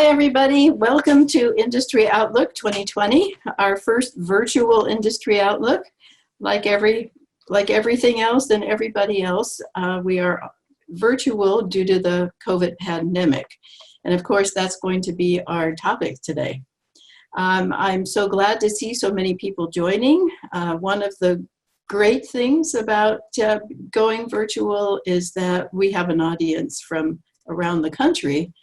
everybody. Welcome to Industry Outlook 2020, our first virtual Industry Outlook. Like everything else and everybody else, we are virtual due to the COVID pandemic. And of course, that's going to be our topic today. I'm so glad to see so many people joining. One of the great things about going virtual is that we have an audience from around the country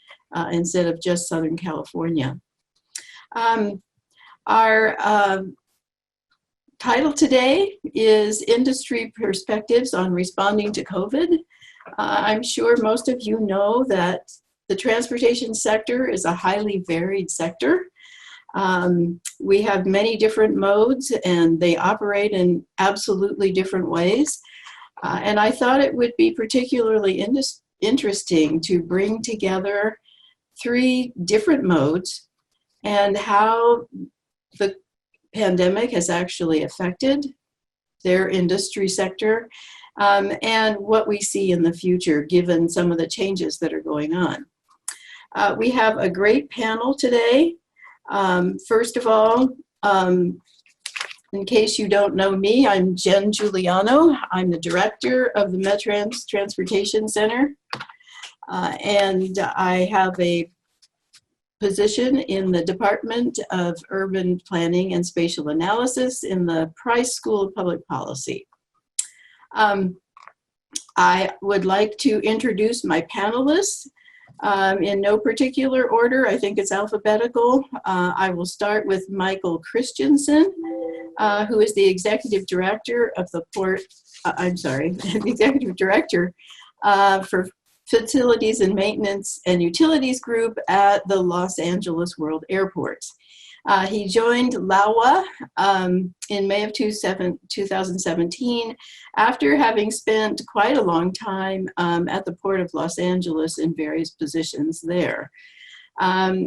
instead of just Southern California. Our title today is Industry Perspectives on Responding to COVID. I'm sure most of you know that the transportation sector is a highly varied sector. We have many different modes and they operate in absolutely different ways. And I thought it would be particularly interesting to bring together three different modes and how the pandemic has actually affected their industry sector and what we see in the future given some of the changes that are going on. We have a great panel today. First of all, in case you don't know me, I'm Jen Giuliano. I'm the director of the METRANS Transportation Center. And I have a position in the Department of Urban Planning and Spatial Analysis in the Price School of Public Policy. I would like to introduce my panelists in no particular order. I think it's alphabetical. I will start with Michael Christensen, who is the Executive Director of the the Executive Director for Facilities and Maintenance and Utilities Group at the Los Angeles World Airports. He joined LAWA in May of 2017 after having spent quite a long time at the Port of Los Angeles in various positions there.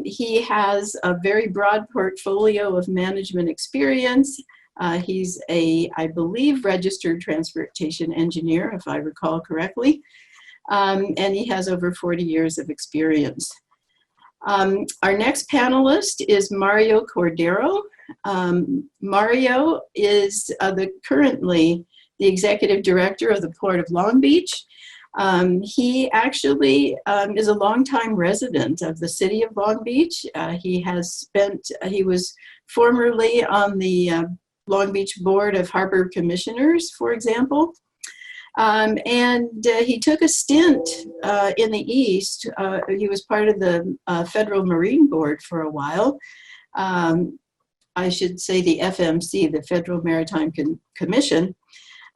He has a very broad portfolio of management experience. He's I believe, registered transportation engineer, if I recall correctly. And he has over 40 years of experience. Our next panelist is Mario Cordero. Mario is currently the executive director of the Port of Long Beach. He actually is a longtime resident of the city of Long Beach. He was formerly on the Long Beach Board of Harbor Commissioners, for example. And he took a stint in the East. He was part of the Federal Marine Board for a while. I should say the FMC, the Federal Maritime Commission,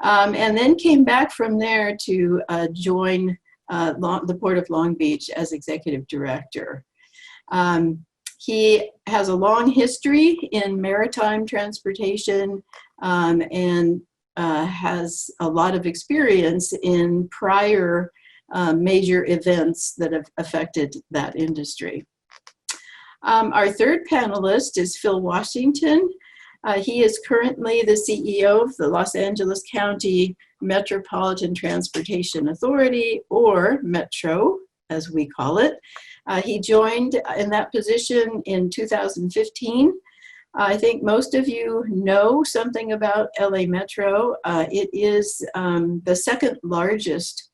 and then came back from there to join the Port of Long Beach as executive director. He has a long history in maritime transportation and has a lot of experience in prior major events that have affected that industry. Our third panelist is Phil Washington. He is currently the CEO of the Los Angeles County Metropolitan Transportation Authority, or Metro, as we call it. He joined in that position in 2015. I think most of you know something about LA Metro. It is the second largest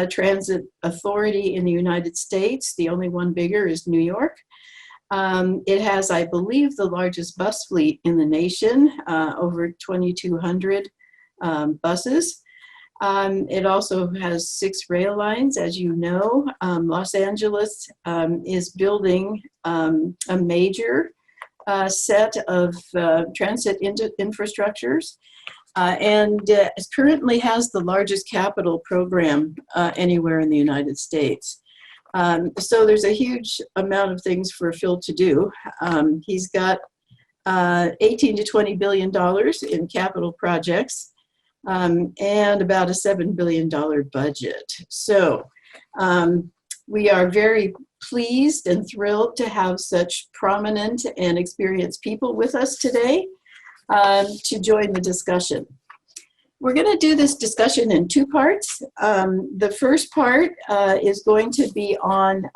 transit authority in the United States. The only one bigger is New York. It has, I believe, the largest bus fleet in the nation, over 2,200 buses. It also has 6 rail lines, as you know. Los Angeles is building a major set of transit infrastructures and currently has the largest capital program anywhere in the United States. So there's a huge amount of things for Phil to do. He's got $18 to $20 billion in capital projects and about a $7 billion budget. So we are very pleased and thrilled to have such prominent and experienced people with us today to join the discussion. We're going to do this discussion in 2 parts. The first part is going to be on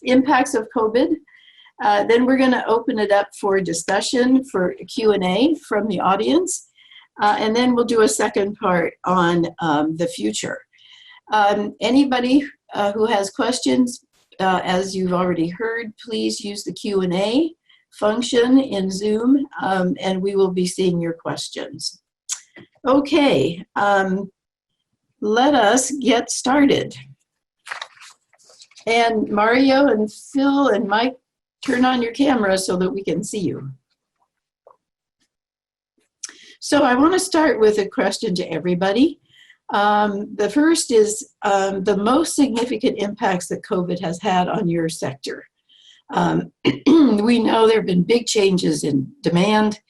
impacts of COVID. Then we're going to open it up for discussion, for Q&A from the audience. And then we'll do a second part on the future. Anybody who has questions, as you've already heard, please use the Q&A function in Zoom, and we will be seeing your questions. Okay, let us get started. And Mario and Phil and Mike, turn on your camera so that we can see you. So I want to start with a question to everybody. The first is the most significant impacts that COVID has had on your sector. We know there have been big changes in demand,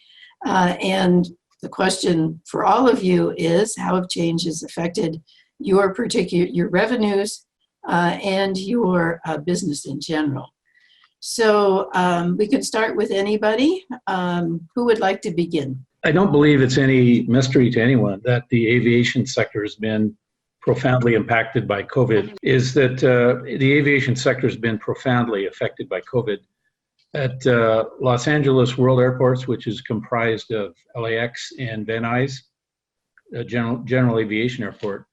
and the question for all of you is, how have changes affected your revenues and your business in general? So we can start with anybody. Who would like to begin? I don't believe it's any mystery to anyone that the aviation sector has been profoundly impacted by COVID, is that the aviation sector has been profoundly affected by COVID. At Los Angeles World Airports, which is comprised of LAX and Van Nuys, General Aviation Airport,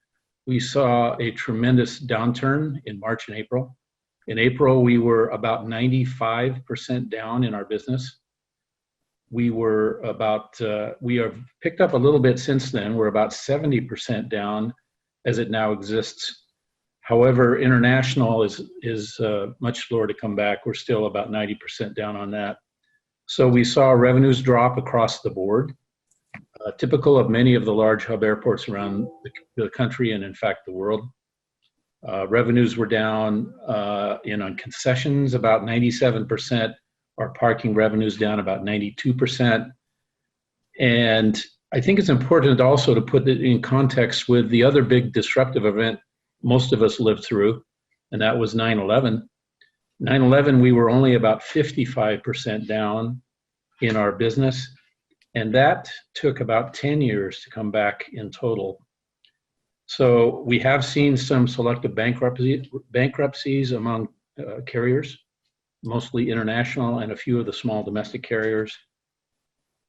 we saw a tremendous downturn in March and April. In April, we were about 95% down in our business. We have picked up a little bit since then. We're about 70% down as it now exists. However, international is much slower to come back. We're still about 90% down on that. So we saw revenues drop across the board, typical of many of the large hub airports around the country and in fact the world. Revenues were down on concessions about 97%. Our parking revenues down about 92%. And I think it's important also to put it in context with the other big disruptive event most of us lived through, and that was 9/11. 9/11, we were only about 55% down in our business, and that took about 10 years to come back in total. So we have seen some selective bankruptcies among carriers, mostly international, and a few of the small domestic carriers.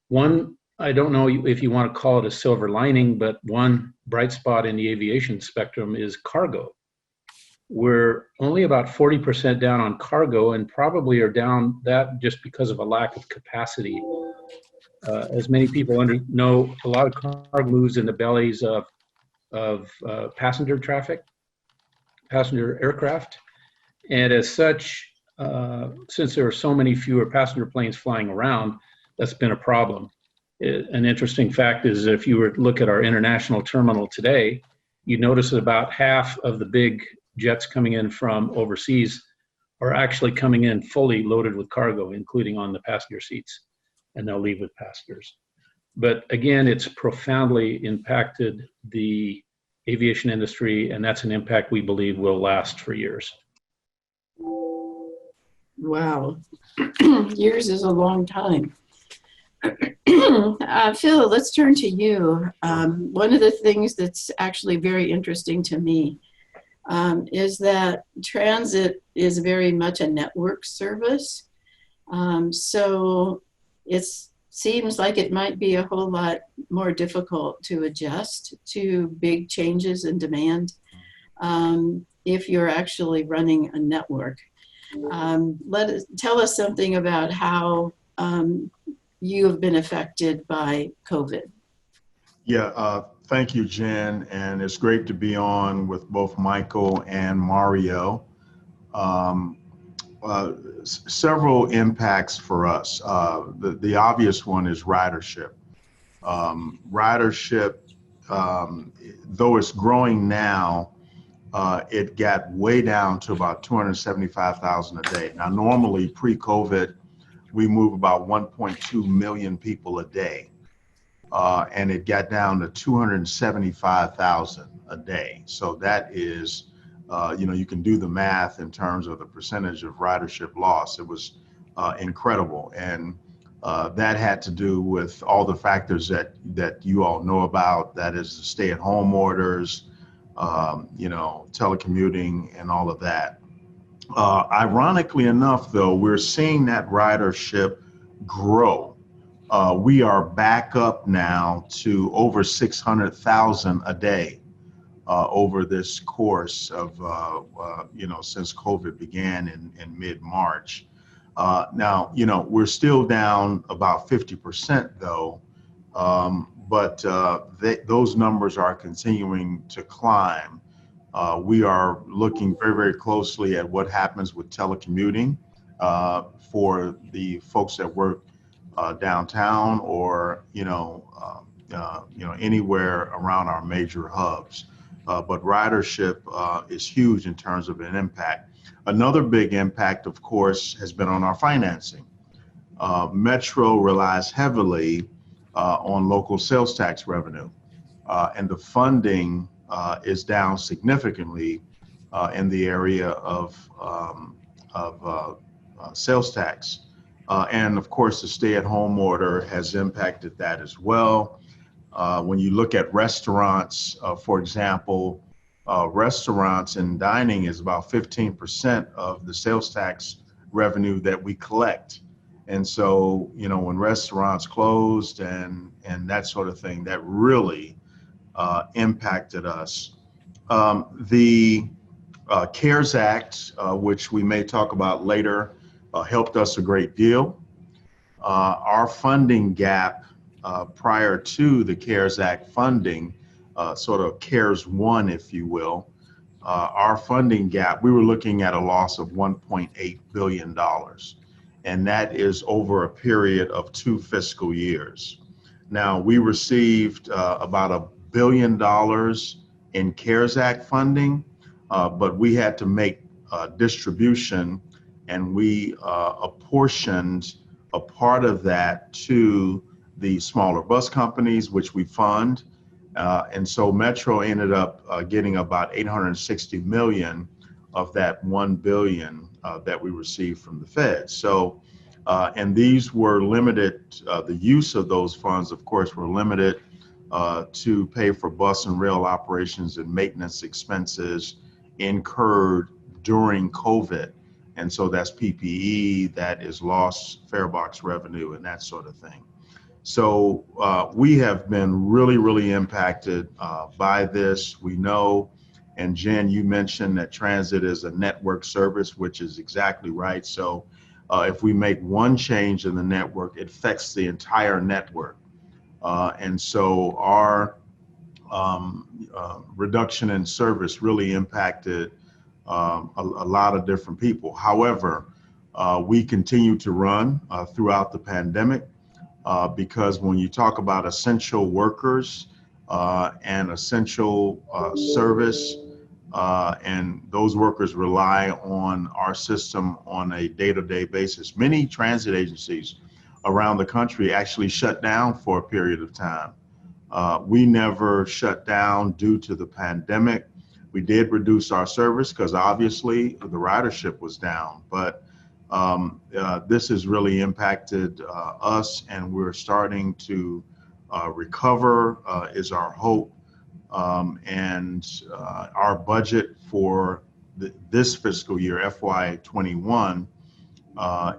One, I don't know if you want to call it a silver lining, but one bright spot in the aviation spectrum is cargo. We're only about 40% down on cargo, and probably are down that just because of a lack of capacity. As many people know, a lot of cargo moves in the bellies of passenger traffic, passenger aircraft, and as such, since there are so many fewer passenger planes flying around, that's been a problem. An interesting fact is if you were to look at our international terminal today, you'd notice that about half of the big jets coming in from overseas are actually coming in fully loaded with cargo, including on the passenger seats, and they'll leave with passengers. But again, it's profoundly impacted the aviation industry, and that's an impact we believe will last for years. Wow, years is a long time. Phil, let's turn to you. One of the things that's actually very interesting to me is that transit is very much a network service. So it seems like it might be a whole lot more difficult to adjust to big changes in demand if you're actually running a network. Tell us something about how you have been affected by COVID. Yeah, thank you, Jen, and it's great to be on with both Michael and Mario. Several impacts for us. The obvious one is ridership. Ridership, though it's growing now, it got way down to about 275,000 a day. Now, normally pre-COVID, we move about 1.2 million people a day, and it got down to 275,000 a day. So that is, you can do the math in terms of the percentage of ridership loss. It was incredible, and that had to do with all the factors that you all know about. That is the stay-at-home orders, telecommuting, and all of that. Ironically enough, though, we're seeing that ridership grow. We are back up now to over 600,000 a day over this course of, since COVID began in mid-March. Now, we're still down about 50% though, but those numbers are continuing to climb. We are looking very, very closely at what happens with telecommuting for the folks that work downtown or anywhere around our major hubs. But ridership is huge in terms of an impact. Another big impact, of course, has been on our financing. Metro relies heavily on local sales tax revenue, and the funding is down significantly in the area of sales tax. And of course, the stay-at-home order has impacted that as well. When you look at restaurants, for example, restaurants and dining is about 15% of the sales tax revenue that we collect. And so, when restaurants closed and that sort of thing, that really impacted us. The CARES Act, which we may talk about later, helped us a great deal. Our funding gap prior to the CARES Act funding, sort of CARES 1, if you will, our funding gap, we were looking at a loss of $1.8 billion. And that is over a period of 2 fiscal years. Now, we received about $1 billion in CARES Act funding, but we had to make distribution, and we apportioned a part of that to the smaller bus companies, which we fund. And so Metro ended up getting about $860 million of that $1 billion that we received from the Fed. So, and these were limited, the use of those funds, of course, were limited to pay for bus and rail operations and maintenance expenses incurred during COVID. And so that's PPE, that is lost fare box revenue and that sort of thing. So we have been really, really impacted by this. We know, and Jen, you mentioned that transit is a network service, which is exactly right. So if we make one change in the network, it affects the entire network. And so our reduction in service really impacted a lot of different people. However, we continue to run throughout the pandemic because when you talk about essential workers and essential service, and those workers rely on our system on a day-to-day basis. Many transit agencies around the country actually shut down for a period of time. We never shut down due to the pandemic. We did reduce our service because obviously the ridership was down, but this has really impacted us, and we're starting to recover is our hope. And our budget for this fiscal year, FY21,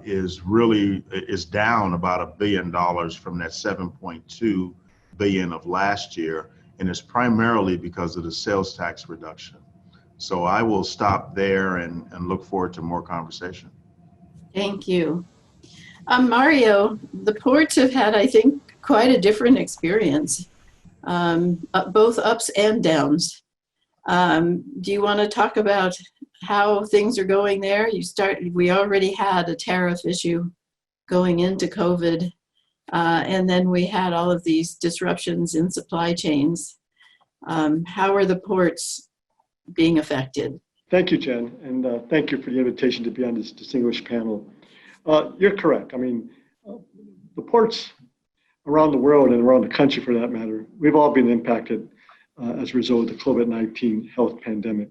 is down about $1 billion from that $7.2 billion of last year, and it's primarily because of the sales tax reduction. So I will stop there and look forward to more conversation. Thank you. Mario, the ports have had, I think, quite a different experience, both ups and downs. Do you want to talk about how things are going there? We already had a tariff issue going into COVID, and then we had all of these disruptions in supply chains. How are the ports being affected? Thank you, Jen, and thank you for the invitation to be on this distinguished panel. You're correct. I mean, the ports around the world and around the country, for that matter, we've all been impacted as a result of the COVID-19 health pandemic.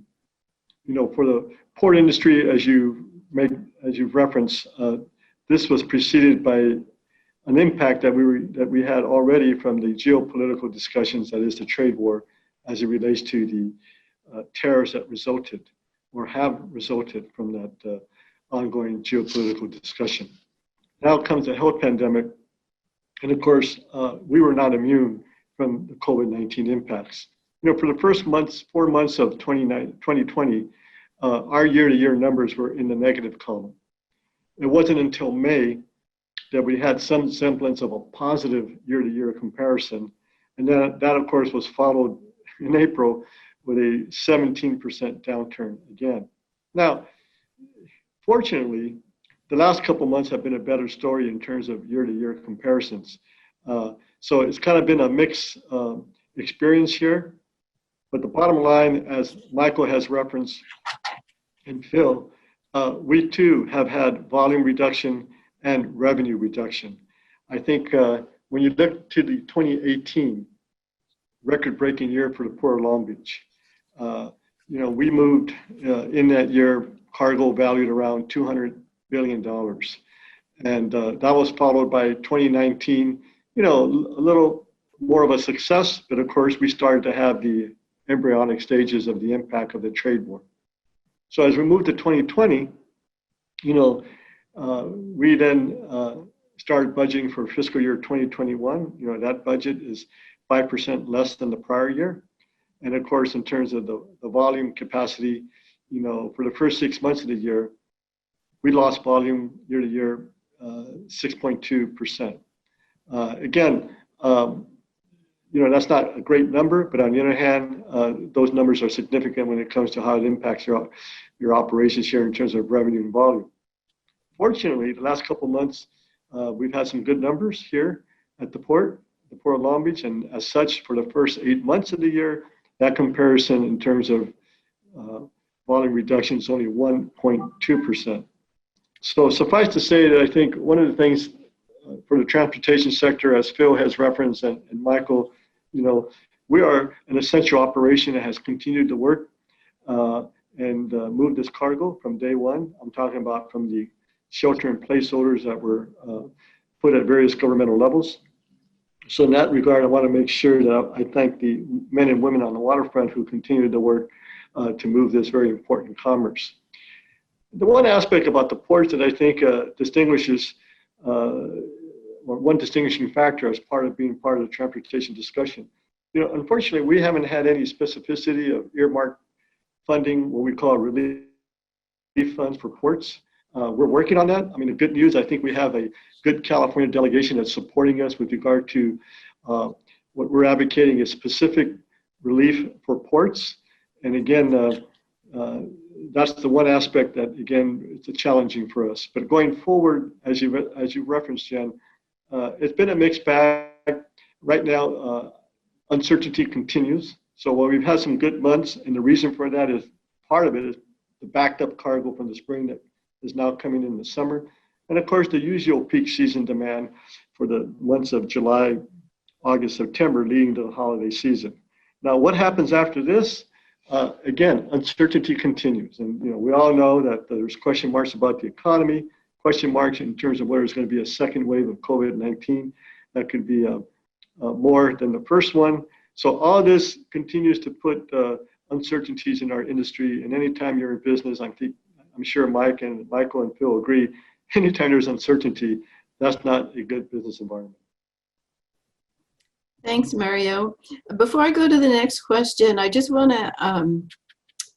You know, for the port industry, as you've referenced, this was preceded by an impact that we had already from the geopolitical discussions, that is the trade war, as it relates to the tariffs that resulted. or have resulted from that ongoing geopolitical discussion. Now comes the health pandemic. And of course, we were not immune from the COVID-19 impacts. For the first 4 months of 2020, our year-to-year numbers were in the negative column. It wasn't until May that we had some semblance of a positive year-to-year comparison. And that, of course, was followed in April with a 17% downturn again. Now, fortunately, the last couple months have been a better story in terms of year-to-year comparisons. So it's kind of been a mixed experience here. But the bottom line, as Michael has referenced, and Phil, we too have had volume reduction and revenue reduction. I think when you look to the 2018 record-breaking year for the Port of Long Beach, we moved in that year cargo valued around $200 billion. And that was followed by 2019, a little more of a success, but of course we started to have the embryonic stages of the impact of the trade war. So as we moved to 2020, we then started budgeting for fiscal year 2021. That budget is 5% less than the prior year. And of course, in terms of the volume capacity, for the first 6 months of the year, we lost volume year to year 6.2%. Again, that's not a great number, but on the other hand, those numbers are significant when it comes to how it impacts your operations here in terms of revenue and volume. Fortunately, the last couple of months, we've had some good numbers here at the Port of Long Beach, and as such, for the first 8 months of the year, that comparison in terms of volume reduction is only 1.2%. So suffice to say that I think one of the things for the transportation sector, as Phil has referenced and Michael, we are an essential operation that has continued to work and move this cargo from day one. I'm talking about from the shelter-in-place orders that were put at various governmental levels. So in that regard, I want to make sure that I thank the men and women on the waterfront who continue to work to move this very important commerce. The one aspect about the ports that I think distinguishes, or one distinguishing factor as part of being part of the transportation discussion, unfortunately, we haven't had any specificity of earmarked funding, what we call relief funds for ports. We're working on that. I mean, the good news, I think we have a good California delegation that's supporting us with regard to what we're advocating is specific relief for ports. And again, that's the one aspect that, again, it's challenging for us. But going forward, as you referenced, Jen, it's been a mixed bag. Right now, uncertainty continues. So while we've had some good months, and the reason for that is part of it is the backed up cargo from the spring that is now coming in the summer. And of course, the usual peak season demand for the months of July, August, September, leading to the holiday season. Now, what happens after this? Again, uncertainty continues. And we all know that there's question marks about the economy, question marks in terms of whether there's going to be a second wave of COVID-19 that could be more than the first one. So all this continues to put uncertainties in our industry. And anytime you're in business, I'm sure Michael and Phil agree, anytime there's uncertainty, that's not a good business environment. Thanks, Mario. Before I go to the next question, I just want to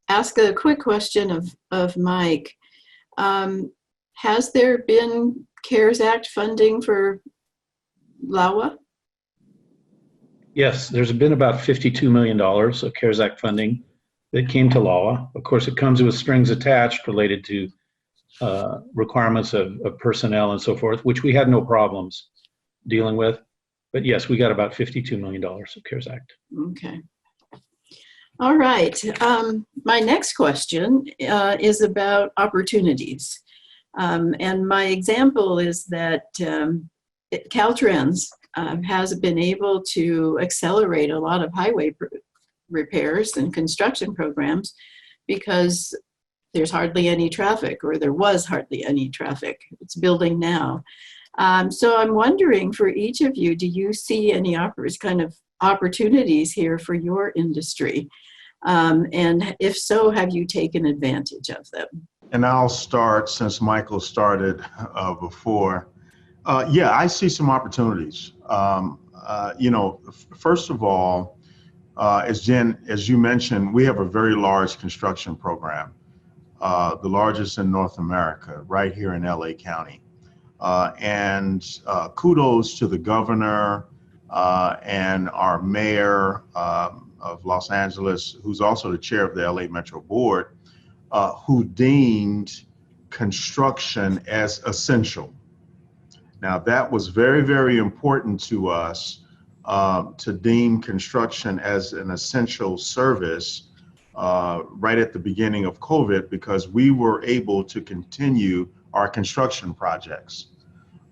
ask a quick question of Mike. Has there been CARES Act funding for LAWA? Yes, there's been about $52 million of CARES Act funding that came to LAWA. Of course, it comes with strings attached related to requirements of personnel and so forth, which we had no problems dealing with. But yes, we got about $52 million of CARES Act. Okay. All right. My next question is about opportunities. And my example is that Caltrans has been able to accelerate a lot of highway repairs and construction programs because there's hardly any traffic, or there was hardly any traffic. It's building now. So I'm wondering, for each of you, do you see any kind of opportunities here for your industry? And if so, have you taken advantage of them? And I'll start since Michael started before. Yeah, I see some opportunities. First of all, as you mentioned, we have a very large construction program, the largest in North America, right here in LA County. And kudos to the governor and our mayor of Los Angeles, who's also the chair of the LA Metro Board, who deemed construction as essential. Now, that was very, very important to us to deem construction as an essential service right at the beginning of COVID, because we were able to continue our construction projects.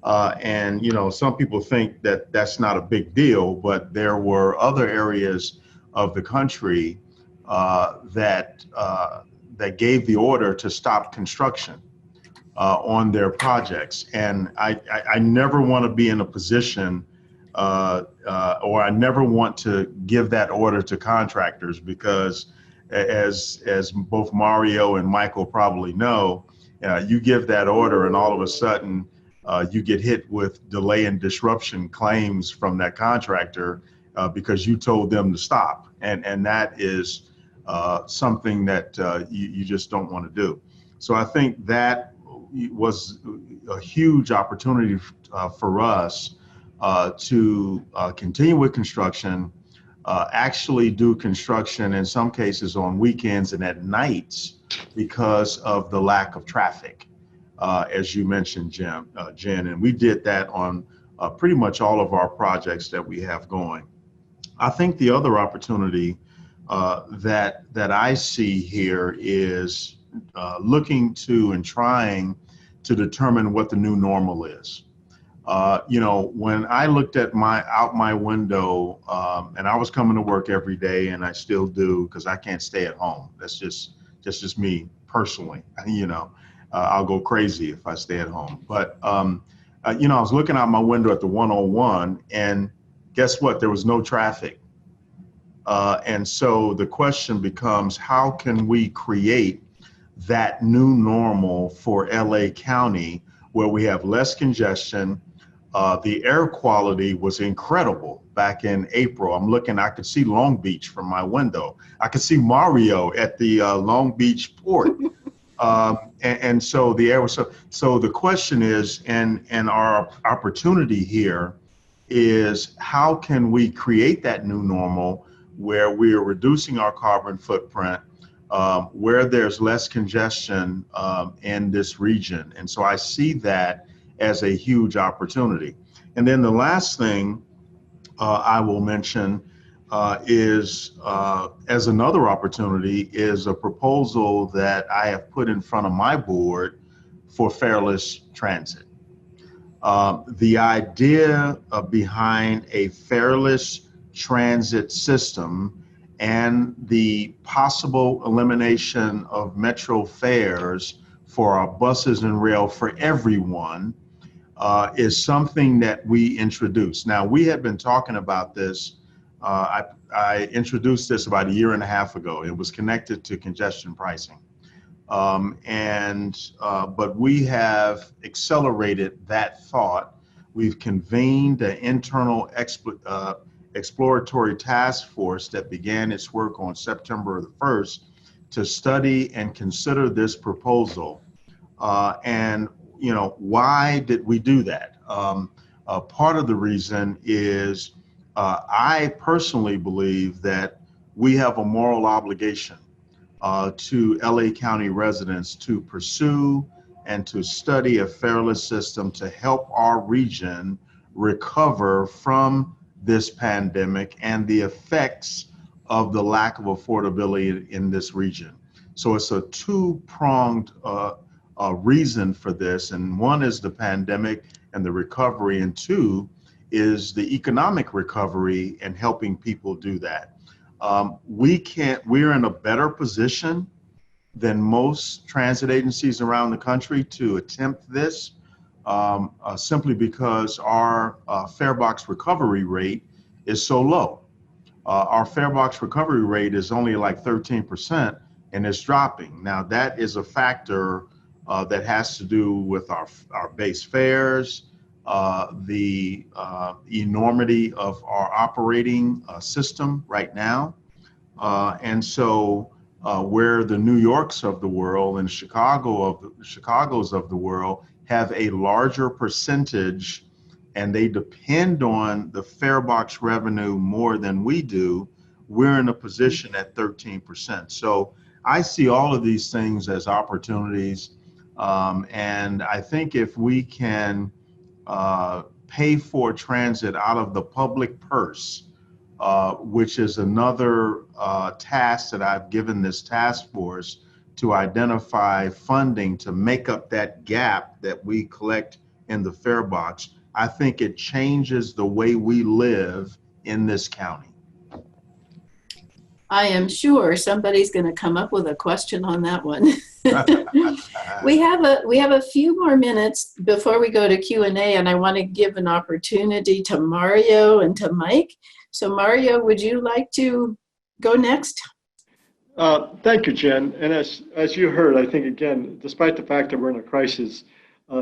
And, some people think that that's not a big deal, but there were other areas of the country that gave the order to stop construction on their projects. And I never want to be in a position or I never want to give that order to contractors, because as both Mario and Michael probably know, you give that order and all of a sudden you get hit with delay and disruption claims from that contractor because you told them to stop. And that is something that you just don't want to do. So I think that was a huge opportunity for us to continue with construction, actually do construction in some cases on weekends and at nights because of the lack of traffic, as you mentioned, Jen. And we did that on pretty much all of our projects that we have going. I think the other opportunity that I see here is looking to and trying to determine what the new normal is. When I looked at out my window, and I was coming to work every day, and I still do because I can't stay at home. That's just me personally. I'll go crazy if I stay at home. But I was looking out my window at the 101, and guess what? There was no traffic. And so the question becomes, how can we create that new normal for LA County where we have less congestion? The air quality was incredible back in April. I could see Long Beach from my window. I could see Mario at the Long Beach port. And so the air was so the question is, and our opportunity here is, how can we create that new normal where we are reducing our carbon footprint, where there's less congestion in this region? And so I see that as a huge opportunity. And then the last thing I will mention is, as another opportunity, is a proposal that I have put in front of my board for fareless transit. The idea behind a fareless transit system and the possible elimination of metro fares for our buses and rail for everyone is something that we introduced. Now, we had been talking about this. I introduced this about a year and a half ago. It was connected to congestion pricing. But we have accelerated that thought. We've convened an internal exploratory task force that began its work on September the 1st to study and consider this proposal. Why did we do that? Part of the reason is I personally believe that we have a moral obligation to LA County residents to pursue and to study a fareless system to help our region recover from this pandemic and the effects of the lack of affordability in this region. So it's a two-pronged reason for this, and one is the pandemic and the recovery, and two is the economic recovery and helping people do that. We're in a better position than most transit agencies around the country to attempt this, simply because our fare box recovery rate is so low. our fare box recovery rate is only like 13% and it's dropping. Now that is a factor that has to do with our base fares, the enormity of our operating system right now. And so where the New Yorks of the world and Chicagos of the world have a larger percentage and they depend on the fare box revenue more than we do, we're in a position at 13%. So I see all of these things as opportunities. And I think if we can pay for transit out of the public purse, which is another task that I've given this task force to identify funding to make up that gap that we collect in the fare box, I think it changes the way we live in this county. I am sure somebody's going to come up with a question on that one. We have a few more minutes before we go to Q&A, and I want to give an opportunity to Mario and to Mike. So Mario, would you like to go next? Thank you, Jen. And as you heard, I think, again, despite the fact that we're in a crisis,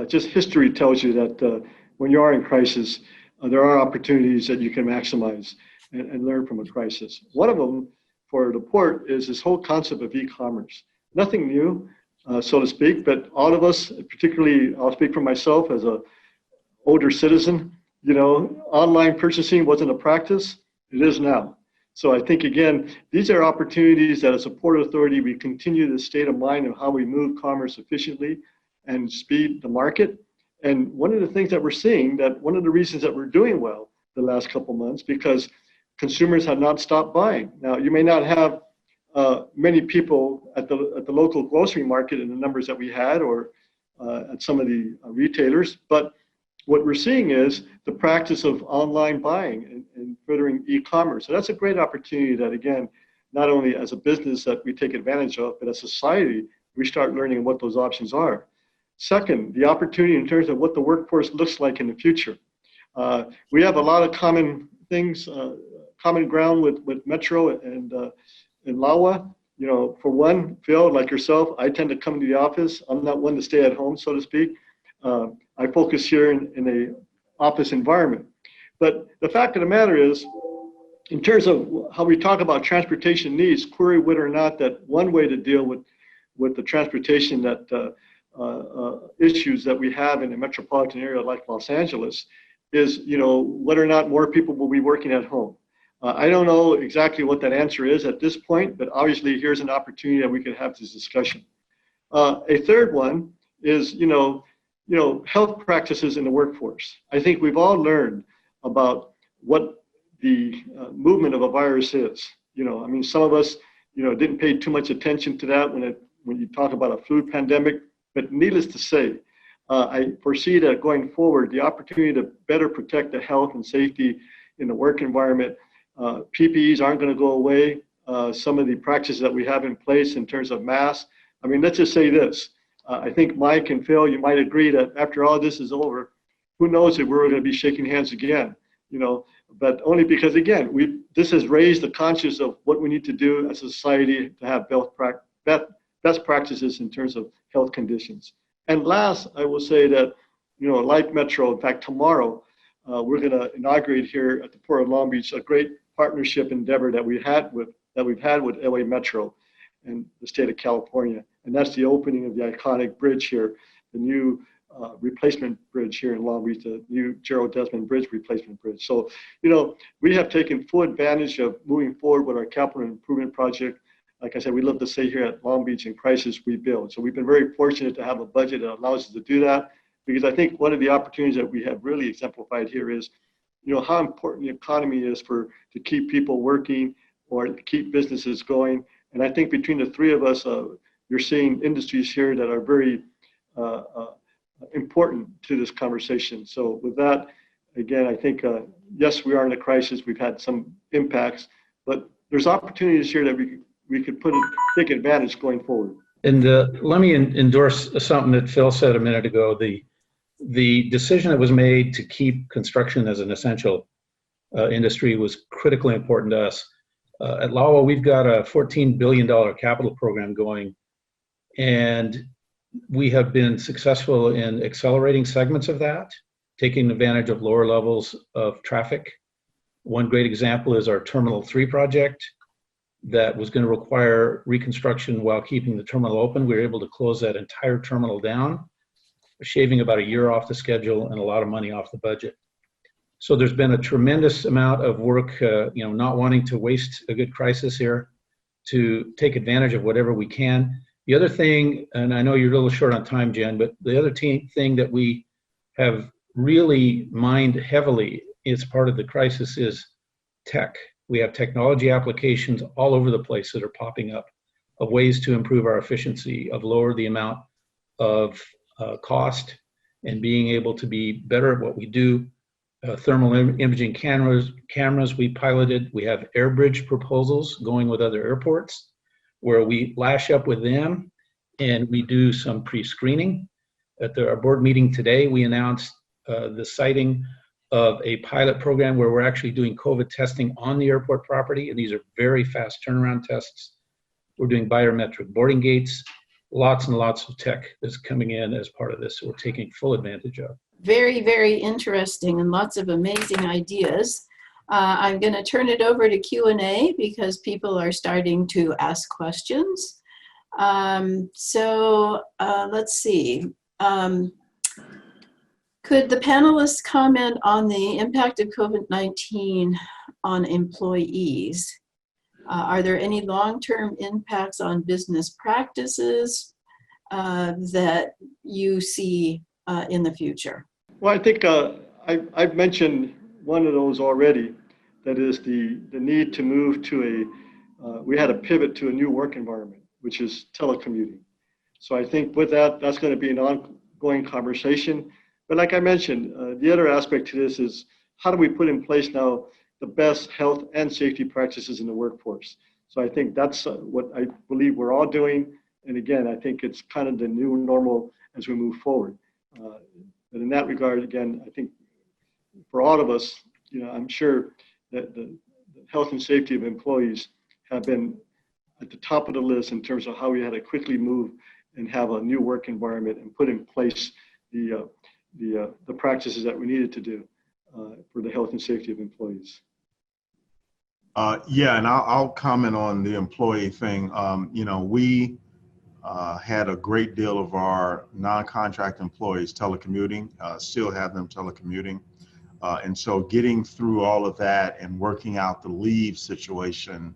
just history tells you that when you are in crisis, there are opportunities that you can maximize and learn from a crisis. One of them for the port is this whole concept of e-commerce. Nothing new, so to speak, but all of us, particularly, I'll speak for myself as an older citizen, you know, online purchasing wasn't a practice. It is now. So I think, again, these are opportunities that as a port authority, we continue the state of mind of how we move commerce efficiently and speed the market. And one of the things that we're seeing, that one of the reasons that we're doing well the last couple months, because consumers have not stopped buying. Now, you may not have many people at the local grocery market in the numbers that we had, or at some of the retailers, but what we're seeing is the practice of online buying and furthering e-commerce. So that's a great opportunity that, again, not only as a business that we take advantage of, but as a society, we start learning what those options are. Second, the opportunity in terms of what the workforce looks like in the future. We have a lot of common things, common ground with Metro and LAWA. You know, for one, Phil, like yourself, I tend to come to the office. I'm not one to stay at home, so to speak. I focus here in a office environment. But the fact of the matter is, in terms of how we talk about transportation needs, query whether or not that one way to deal with the transportation that issues that we have in a metropolitan area like Los Angeles is, you know, whether or not more people will be working at home. I don't know exactly what that answer is at this point, but obviously here's an opportunity that we could have this discussion. A third one is, you know, health practices in the workforce. I think we've all learned about what the movement of a virus is. You know, I mean, some of us, you know, didn't pay too much attention to that when you talk about a flu pandemic, but needless to say, I foresee that going forward, the opportunity to better protect the health and safety in the work environment, PPEs aren't going to go away. Some of the practices that we have in place in terms of masks, I mean, let's just say this. I think Mike and Phil, you might agree that after all this is over, who knows if we're going to be shaking hands again, you know, but only because, again, this has raised the conscience of what we need to do as a society to have best practices in terms of health conditions. And last, I will say that, you know, like Metro, in fact, tomorrow, we're going to inaugurate here at the Port of Long Beach a great partnership endeavor that we've had with LA Metro and the state of California. And that's the opening of the iconic bridge here, the new replacement bridge here in Long Beach, the new Gerald Desmond Bridge replacement bridge. So, you know, we have taken full advantage of moving forward with our capital improvement project. Like I said, we love to say here at Long Beach, in crisis we build. So we've been very fortunate to have a budget that allows us to do that, because I think one of the opportunities that we have really exemplified here is, you know, how important the economy is to keep people working or to keep businesses going. And I think between the three of us, you're seeing industries here that are very important to this conversation. So with that, again, I think, yes, we are in a crisis. We've had some impacts, but there's opportunities here that we could take advantage going forward. And let me endorse something that Phil said a minute ago. The decision that was made to keep construction as an essential industry was critically important to us. At LAWA, we've got a $14 billion capital program going, and we have been successful in accelerating segments of that, taking advantage of lower levels of traffic. One great example is our Terminal 3 project that was going to require reconstruction while keeping the terminal open. We were able to close that entire terminal down, shaving about a year off the schedule and a lot of money off the budget. So there's been a tremendous amount of work, not wanting to waste a good crisis here, to take advantage of whatever we can. The other thing, and I know you're a little short on time, Jen, but the other thing that we have really mined heavily as part of the crisis is tech. We have technology applications all over the place that are popping up of ways to improve our efficiency, of lower the amount of cost, and being able to be better at what we do. Thermal imaging cameras we piloted. We have air bridge proposals going with other airports where we lash up with them and we do some pre-screening. At our board meeting today, we announced the siting of a pilot program where we're actually doing COVID testing on the airport property, and these are very fast turnaround tests. We're doing biometric boarding gates, lots and lots of tech that's coming in as part of this, so we're taking full advantage of. Very, very interesting and lots of amazing ideas. I'm going to turn it over to Q&A because people are starting to ask questions. Let's see. Could the panelists comment on the impact of COVID-19 on employees? Are there any long-term impacts on business practices that you see in the future? Well, I think I've mentioned one of those already. That is the need to move to we had to pivot to a new work environment, which is telecommuting. So I think with that, that's going to be an ongoing conversation. But like I mentioned, the other aspect to this is how do we put in place now the best health and safety practices in the workforce? So I think that's what I believe we're all doing. And again, I think it's kind of the new normal as we move forward. But in that regard, again, I think for all of us, I'm sure that the health and safety of employees have been at the top of the list in terms of how we had to quickly move and have a new work environment and put in place the practices that we needed to do for the health and safety of employees. Yeah, and I'll comment on the employee thing. We had a great deal of our non-contract employees telecommuting, still have them telecommuting. And so getting through all of that and working out the leave situation,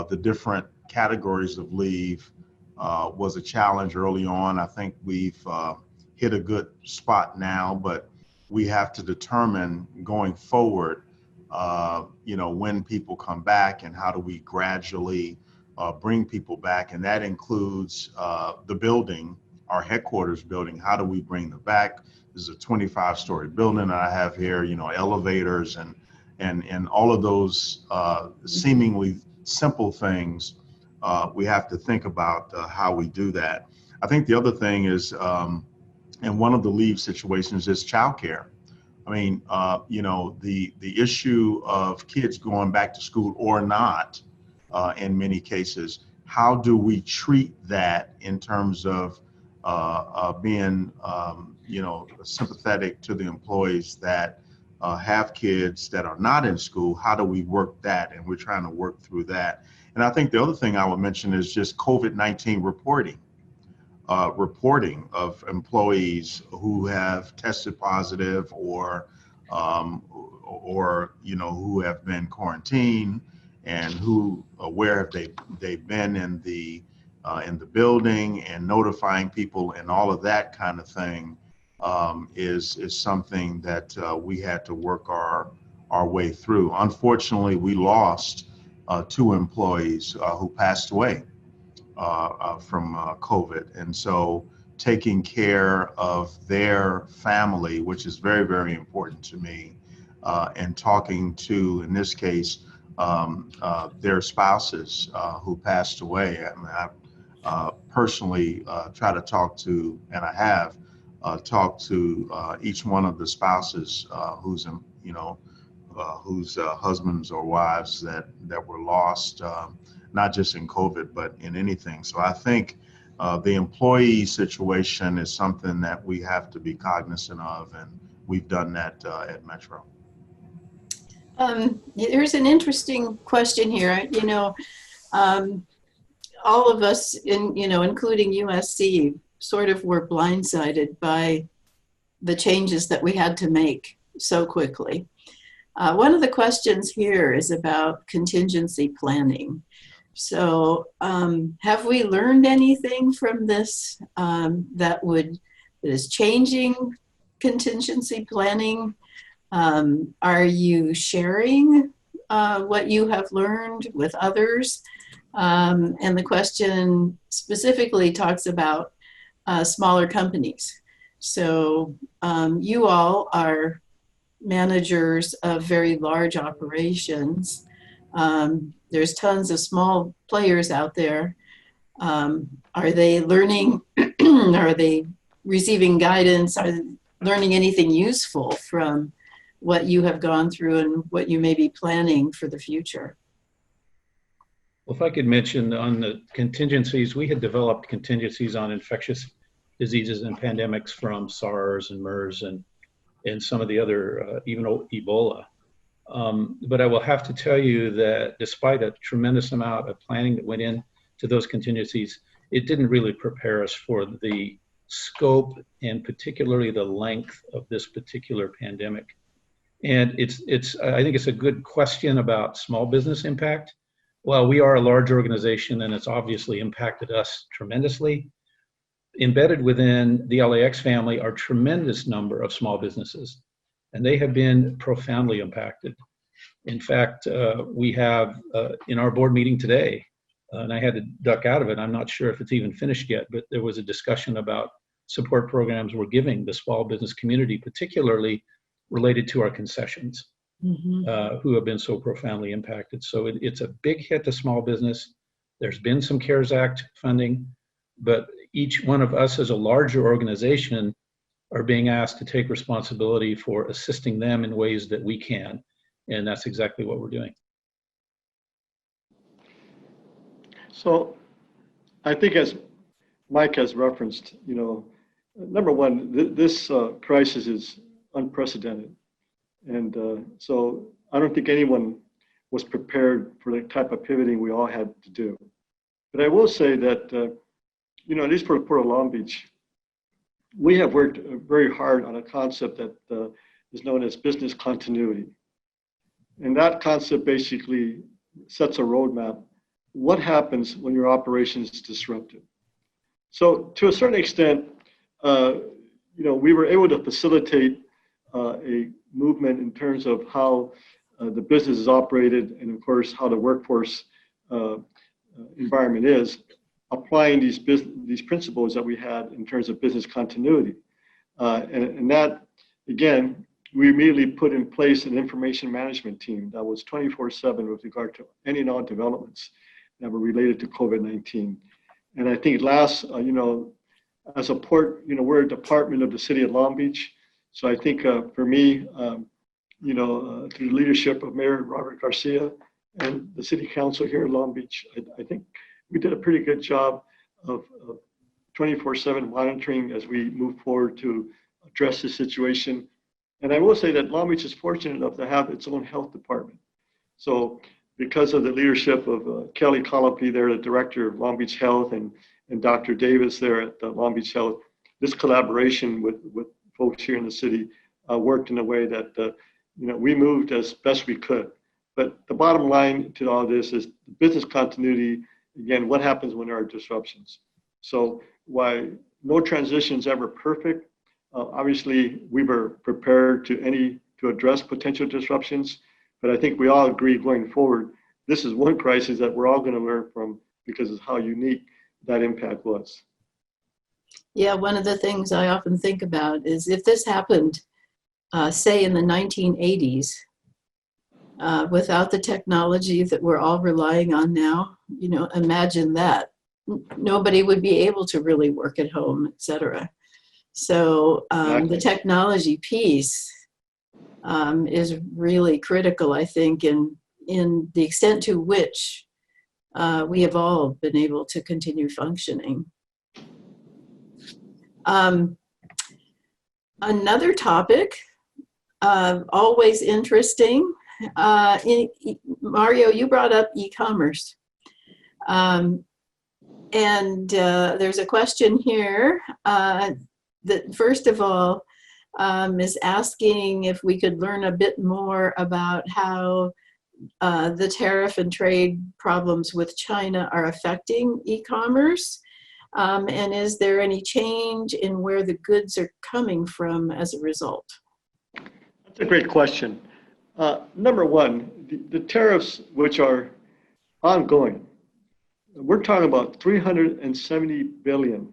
the different categories of leave was a challenge early on. I think we've hit a good spot now, but we have to determine going forward, when people come back and how do we gradually bring people back. And that includes the building, our headquarters building. How do we bring them back? This is a 25-story building that I have here, elevators and all of those seemingly simple things. We have to think about how we do that. I think the other thing is, and one of the leave situations is childcare. I mean, the issue of kids going back to school or not, in many cases, how do we treat that in terms of being, sympathetic to the employees that have kids that are not in school? How do we work that? And we're trying to work through that. And I think the other thing I would mention is just COVID-19 reporting of employees who have tested positive or who have been quarantined and where have they been in the building, and notifying people and all of that kind of thing is something that we had to work our way through. Unfortunately, we lost 2 employees who passed away from COVID. And so taking care of their family, which is very, very important to me, and talking to, in this case, their spouses who passed away. I mean, I personally try to talk to, and I have talked to each one of the spouses who's whose husbands or wives that were lost, not just in COVID, but in anything. So I think the employee situation is something that we have to be cognizant of, and we've done that at Metro. There's an interesting question here. All of us, including USC, sort of were blindsided by the changes that we had to make so quickly. One of the questions here is about contingency planning. So have we learned anything from this that is changing contingency planning? Are you sharing what you have learned with others? And the question specifically talks about smaller companies. So you all are managers of very large operations. There's tons of small players out there. Are they learning? Are they receiving guidance? Are they learning anything useful from what you have gone through and what you may be planning for the future? Well, if I could mention on the contingencies, we had developed contingencies on infectious diseases and pandemics from SARS and MERS and some of the other, even Ebola. But I will have to tell you that despite a tremendous amount of planning that went into those contingencies, it didn't really prepare us for the scope and particularly the length of this particular pandemic. And I think it's a good question about small business impact. While we are a large organization and it's obviously impacted us tremendously, embedded within the LAX family are tremendous number of small businesses, and they have been profoundly impacted. In fact, we have in our board meeting today, and I had to duck out of it, I'm not sure if it's even finished yet, but there was a discussion about support programs we're giving the small business community, particularly related to our concessions, who have been so profoundly impacted. So it's a big hit to small business. There's been some CARES Act funding, but each one of us as a larger organization are being asked to take responsibility for assisting them in ways that we can. And that's exactly what we're doing. So I think as Mike has referenced, number one, this crisis is unprecedented. And so I don't think anyone was prepared for the type of pivoting we all had to do. But I will say that, at least for the Port of Long Beach, we have worked very hard on a concept that is known as business continuity. And that concept basically sets a roadmap. What happens when your operation is disrupted? So to a certain extent, we were able to facilitate a movement in terms of how the business is operated and of course how the workforce environment is, applying these principles that we had in terms of business continuity. And that, again, we immediately put in place an information management team that was 24/7 with regard to any and all developments that were related to COVID-19. And I think as a port, we're a department of the city of Long Beach. So I think for me, through the leadership of Mayor Robert Garcia and the city council here in Long Beach, I think we did a pretty good job of 24/7 monitoring as we move forward to address the situation. And I will say that Long Beach is fortunate enough to have its own health department. So because of the leadership of Kelly Colopy there, the director of Long Beach Health, and Dr. Davis there at Long Beach Health, this collaboration with folks here in the city worked in a way that we moved as best we could. But the bottom line to all this is business continuity. Again, what happens when there are disruptions? So while no transition is ever perfect, obviously we were prepared to address potential disruptions. But I think we all agree going forward, this is one crisis that we're all going to learn from because of how unique that impact was. Yeah, one of the things I often think about is if this happened, say in the 1980s, without the technology that we're all relying on now, imagine that. Nobody would be able to really work at home, et cetera. So the technology piece is really critical, I think, in the extent to which we have all been able to continue functioning. Another topic, always interesting, Mario, you brought up e-commerce. And there's a question here that, first of all, is asking if we could learn a bit more about how the tariff and trade problems with China are affecting e-commerce. And is there any change in where the goods are coming from as a result? That's a great question. Number one, the tariffs, which are ongoing, we're talking about 370 billion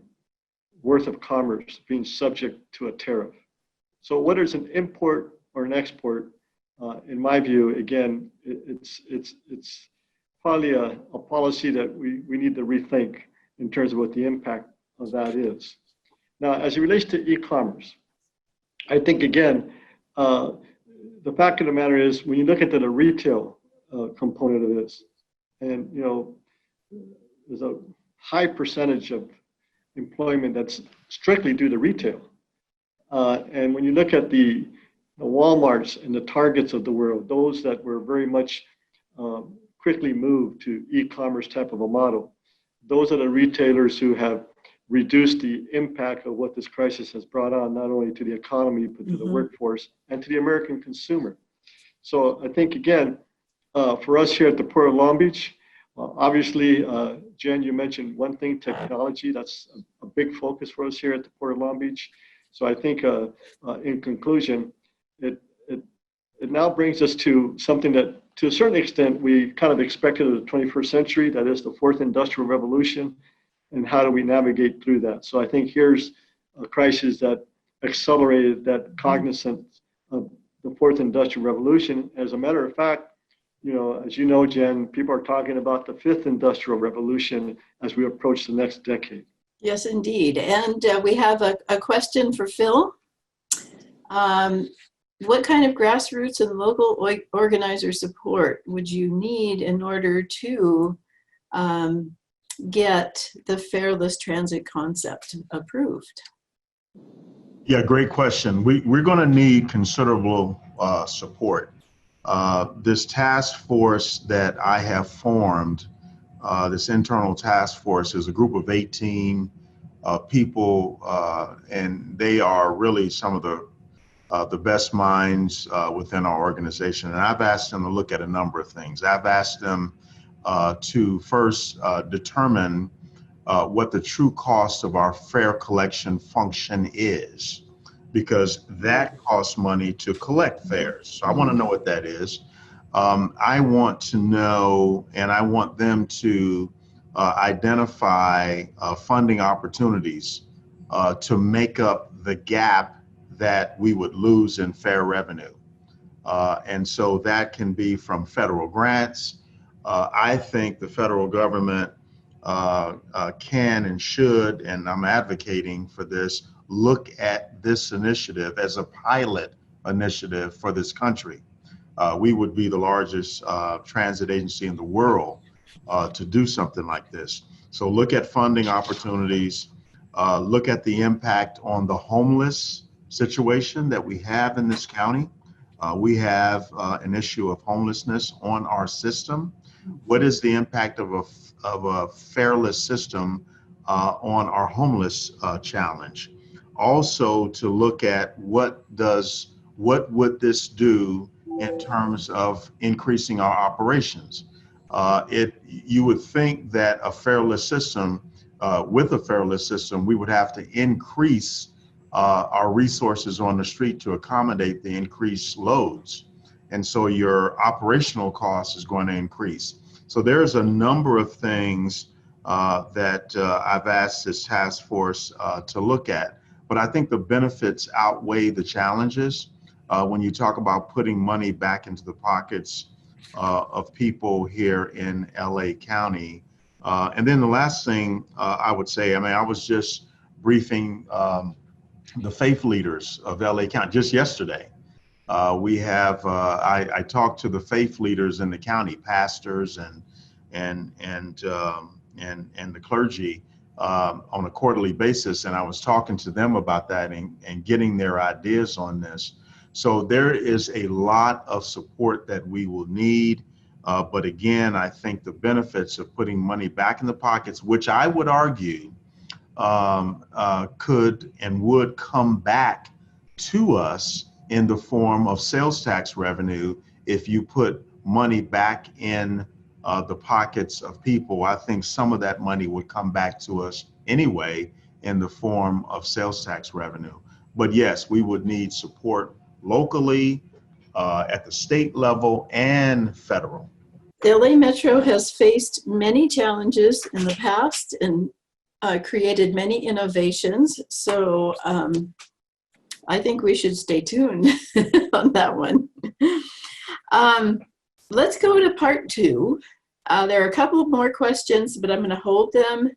worth of commerce being subject to a tariff. So whether it's an import or an export, in my view, again, it's probably a policy that we need to rethink in terms of what the impact of that is. Now, as it relates to e-commerce, I think, again, the fact of the matter is when you look at the retail component of this, and, you know, there's a high percentage of employment that's strictly due to retail. And when you look at the Walmarts and the Targets of the world, those that were very much quickly moved to e-commerce type of a model, those are the retailers who have reduced the impact of what this crisis has brought on, not only to the economy, but to the workforce and to the American consumer. So I think, again, for us here at the Port of Long Beach, obviously, Jen, you mentioned one thing, technology. That's a big focus for us here at the Port of Long Beach. So I think, in conclusion, it now brings us to something that, to a certain extent, we kind of expected of the 21st century, that is the fourth industrial revolution, and how do we navigate through that? So I think here's a crisis that accelerated that cognizance of the fourth industrial revolution. As a matter of fact, you know, as you know, Jen, people are talking about the fifth industrial revolution as we approach the next decade. Yes, indeed. And we have a question for Phil. What kind of grassroots and local organizer support would you need in order to get the fareless transit concept approved? Yeah, great question. We're going to need considerable support. This task force that I have formed, this internal task force, is a group of 18 people, and they are really some of the best minds within our organization. And I've asked them to look at a number of things. I've asked them to first determine what the true cost of our fare collection function is, because that costs money to collect fares. So I want to know what that is. I want to know, and I want them to identify funding opportunities to make up the gap that we would lose in fare revenue. And so that can be from federal grants. I think the federal government can and should, and I'm advocating for this, look at this initiative as a pilot initiative for this country. We would be the largest transit agency in the world to do something like this. So look at funding opportunities, look at the impact on the homeless situation that we have in this county. We have an issue of homelessness on our system. What is the impact of a fareless system on our homeless challenge? Also, to look at what would this do in terms of increasing our operations. You would think that a fareless system, with a fareless system, we would have to increase our resources on the street to accommodate the increased loads. And so your operational cost is going to increase. So there's a number of things that I've asked this task force to look at. But I think the benefits outweigh the challenges when you talk about putting money back into the pockets of people here in LA County. And then the last thing I would say, I mean, I was just briefing the faith leaders of LA County just yesterday. We have, I talk to the faith leaders in the county, pastors and the clergy on a quarterly basis, and I was talking to them about that and getting their ideas on this. So there is a lot of support that we will need. But again, I think the benefits of putting money back in the pockets, which I would argue could and would come back to us in the form of sales tax revenue. If you put money back in the pockets of people, I think some of that money would come back to us anyway in the form of sales tax revenue. But yes, we would need support locally, at the state level and federal. The LA Metro has faced many challenges in the past and created many innovations. So I think we should stay tuned on that one. Let's go to part 2. There are a couple more questions, but I'm going to hold them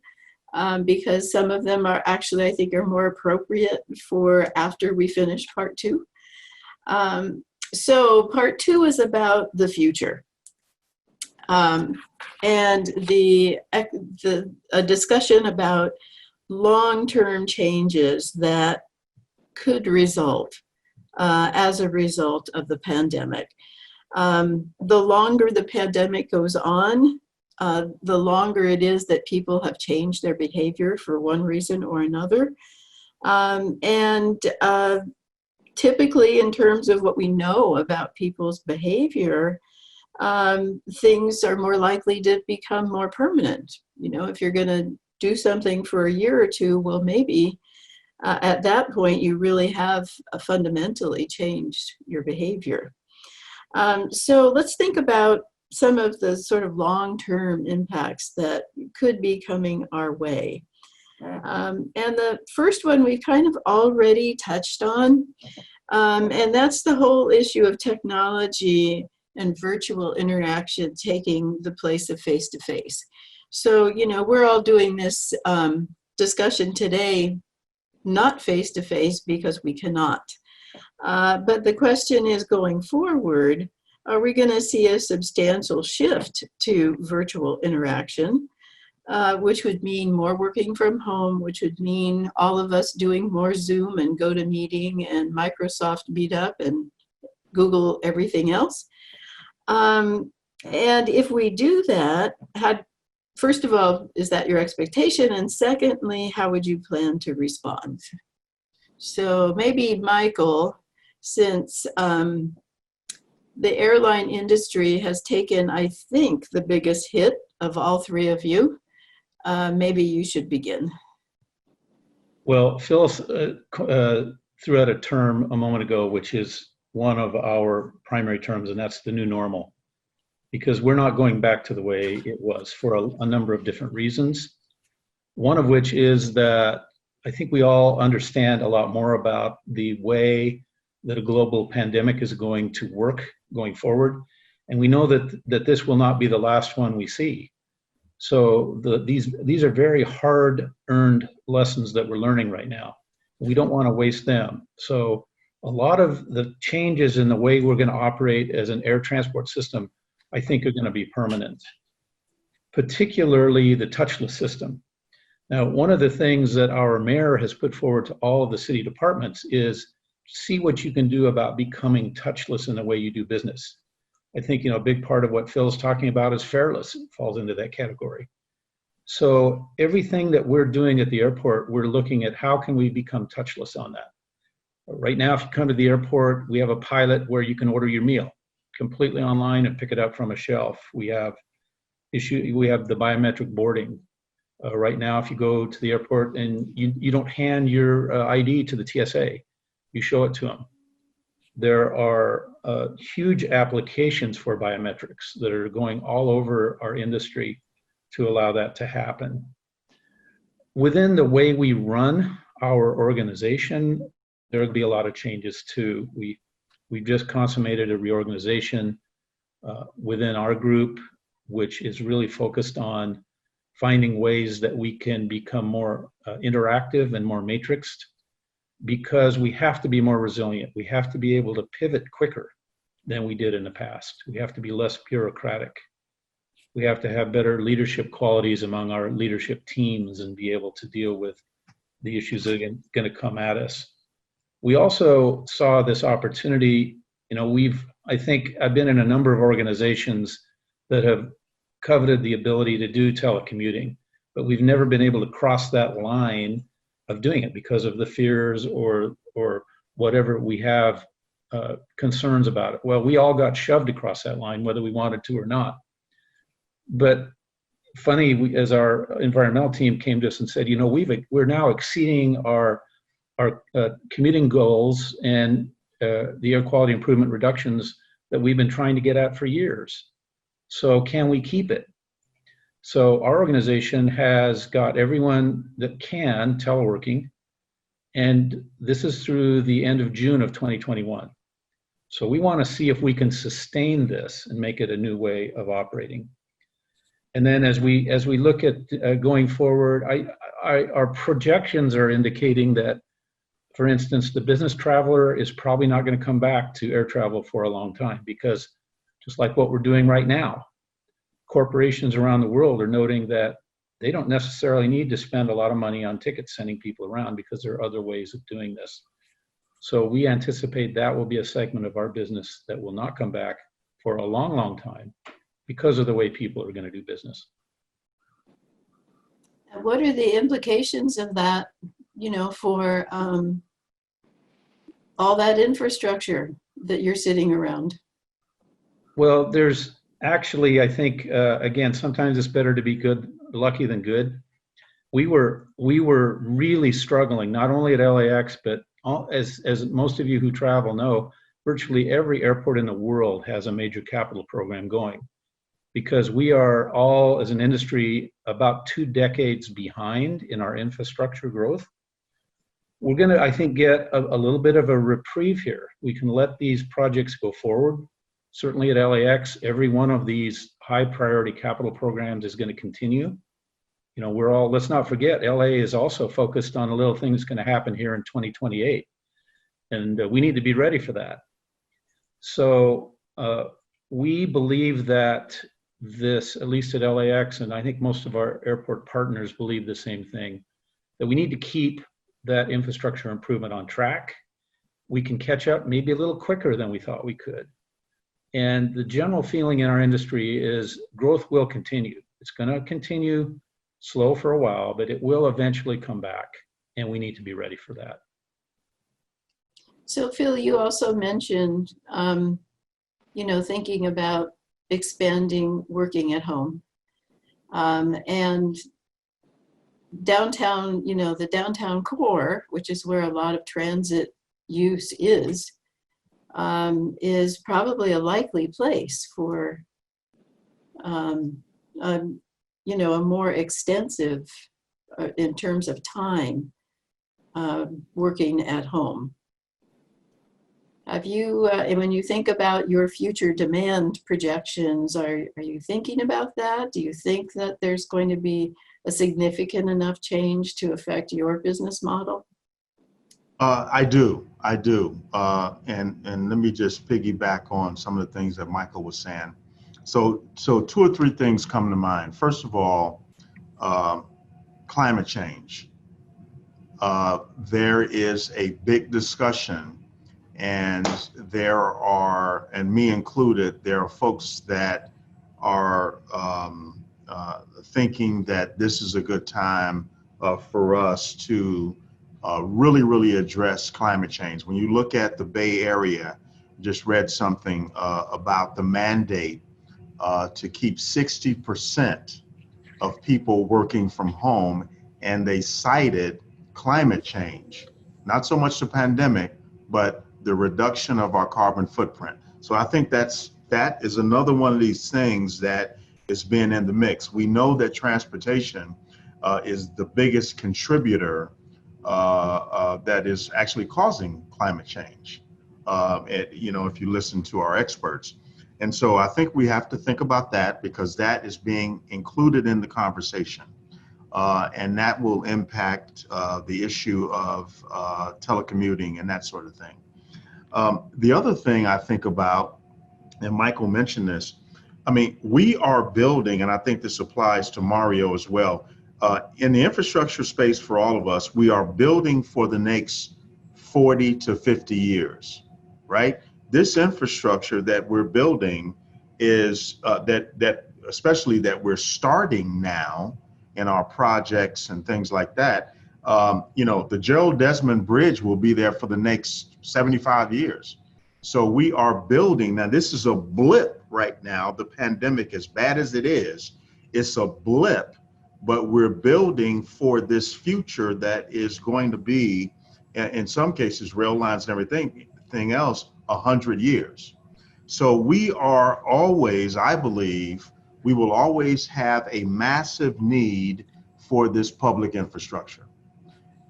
because some of them are actually, I think, are more appropriate for after we finish part 2. So part 2 is about the future. And a discussion about long-term changes that could result as a result of the pandemic. The longer the pandemic goes on, the longer it is that people have changed their behavior for one reason or another. Typically, in terms of what we know about people's behavior, things are more likely to become more permanent. You know, if you're going to do something for a year or two, well, maybe at that point you really have fundamentally changed your behavior. So let's think about some of the sort of long-term impacts that could be coming our way. And the first one we've kind of already touched on, and that's the whole issue of technology and virtual interaction taking the place of face-to-face. So, you know, we're all doing this discussion today, not face-to-face because we cannot. But the question is, going forward, are we going to see a substantial shift to virtual interaction, which would mean more working from home, which would mean all of us doing more Zoom and GoToMeeting and Microsoft Meetup and Google everything else? And if we do that, first of all, is that your expectation? And secondly, how would you plan to respond? So maybe Michael, since the airline industry has taken, I think, the biggest hit of all three of you, maybe you should begin. Well, Phyllis threw out a term a moment ago, which is one of our primary terms, and that's the new normal. Because we're not going back to the way it was for a number of different reasons. One of which is that I think we all understand a lot more about the way that a global pandemic is going to work going forward. And we know that this will not be the last one we see. So these are very hard-earned lessons that we're learning right now. We don't want to waste them. So a lot of the changes in the way we're going to operate as an air transport system, I think, are going to be permanent, particularly the touchless system. Now, one of the things that our mayor has put forward to all of the city departments is see what you can do about becoming touchless in the way you do business. I think, you know, a big part of what Phil's talking about is fareless. It falls into that category. So everything that we're doing at the airport, we're looking at how can we become touchless on that. Right now, if you come to the airport, we have a pilot where you can order your meal completely online and pick it up from a shelf. We have the biometric boarding. Right now, if you go to the airport and you don't hand your ID to the TSA, you show it to them. There are huge applications for biometrics that are going all over our industry to allow that to happen. Within the way we run our organization, there will be a lot of changes too. We've just consummated a reorganization within our group, which is really focused on finding ways that we can become more interactive and more matrixed. because we have to be more resilient. We have to be able to pivot quicker than we did in the past. We have to be less bureaucratic. We have to have better leadership qualities among our leadership teams and be able to deal with the issues that are going to come at us. We also saw this opportunity. I think I've been in a number of organizations that have coveted the ability to do telecommuting, but we've never been able to cross that line of doing it because of the fears or whatever we have concerns about it. Well, we all got shoved across that line, whether we wanted to or not. But funny, as our environmental team came to us and said, we're now exceeding our commuting goals and the air quality improvement reductions that we've been trying to get at for years. So can we keep it? So our organization has got everyone that can teleworking, and this is through the end of June of 2021. So we want to see if we can sustain this and make it a new way of operating. And then as we look at going forward, our projections are indicating that, for instance, the business traveler is probably not going to come back to air travel for a long time, because just like what we're doing right now, corporations around the world are noting that they don't necessarily need to spend a lot of money on tickets sending people around because there are other ways of doing this. So we anticipate that will be a segment of our business that will not come back for a long, long time because of the way people are going to do business. And what are the implications of that, for all that infrastructure that you're sitting around? Well, there's actually, I think, again, sometimes it's better to be lucky than good. We were really struggling, not only at LAX, but as most of you who travel know, virtually every airport in the world has a major capital program going, because we are all, as an industry, about 2 decades behind in our infrastructure growth. We're going to, I think, get a little bit of a reprieve here. We can let these projects go forward. Certainly at LAX, every one of these high priority capital programs is going to continue. Let's not forget, LA is also focused on a little thing that's going to happen here in 2028. And we need to be ready for that. So we believe that this, at least at LAX, and I think most of our airport partners believe the same thing, that we need to keep that infrastructure improvement on track. We can catch up maybe a little quicker than we thought we could. And the general feeling in our industry is growth will continue. It's going to continue slow for a while, but it will eventually come back, and we need to be ready for that. So Phil, you also mentioned, thinking about expanding working at home. And downtown, the downtown core, which is where a lot of transit use is probably a likely place for, a more extensive, in terms of time, working at home. Have you, when you think about your future demand projections, are you thinking about that? Do you think that there's going to be a significant enough change to affect your business model? I do. And let me just piggyback on some of the things that Michael was saying. So 2 or 3 things come to mind. First of all, climate change. There is a big discussion, and there are, and me included, there are folks that are thinking that this is a good time for us to really address climate change. When you look at the Bay Area, just read something about the mandate to keep 60% of people working from home, and they cited climate change, not so much the pandemic, but the reduction of our carbon footprint. So I think that is another one of these things that is being in the mix. We know that transportation is the biggest contributor that is actually causing climate change, if you listen to our experts. And so I think we have to think about that, because that is being included in the conversation. and that will impact the issue of telecommuting and that sort of thing. The other thing I think about, and Michael mentioned this, I mean, we are building, and I think this applies to Mario as well, in the infrastructure space for all of us, we are building for the next 40 to 50 years, right? This infrastructure that we're building is that especially that we're starting now in our projects and things like that. The Gerald Desmond Bridge will be there for the next 75 years. So we are building. Now, this is a blip right now. The pandemic, as bad as it is, it's a blip, but we're building for this future that is going to be, in some cases, rail lines and everything else, 100 years. So we are always, I believe, we will always have a massive need for this public infrastructure.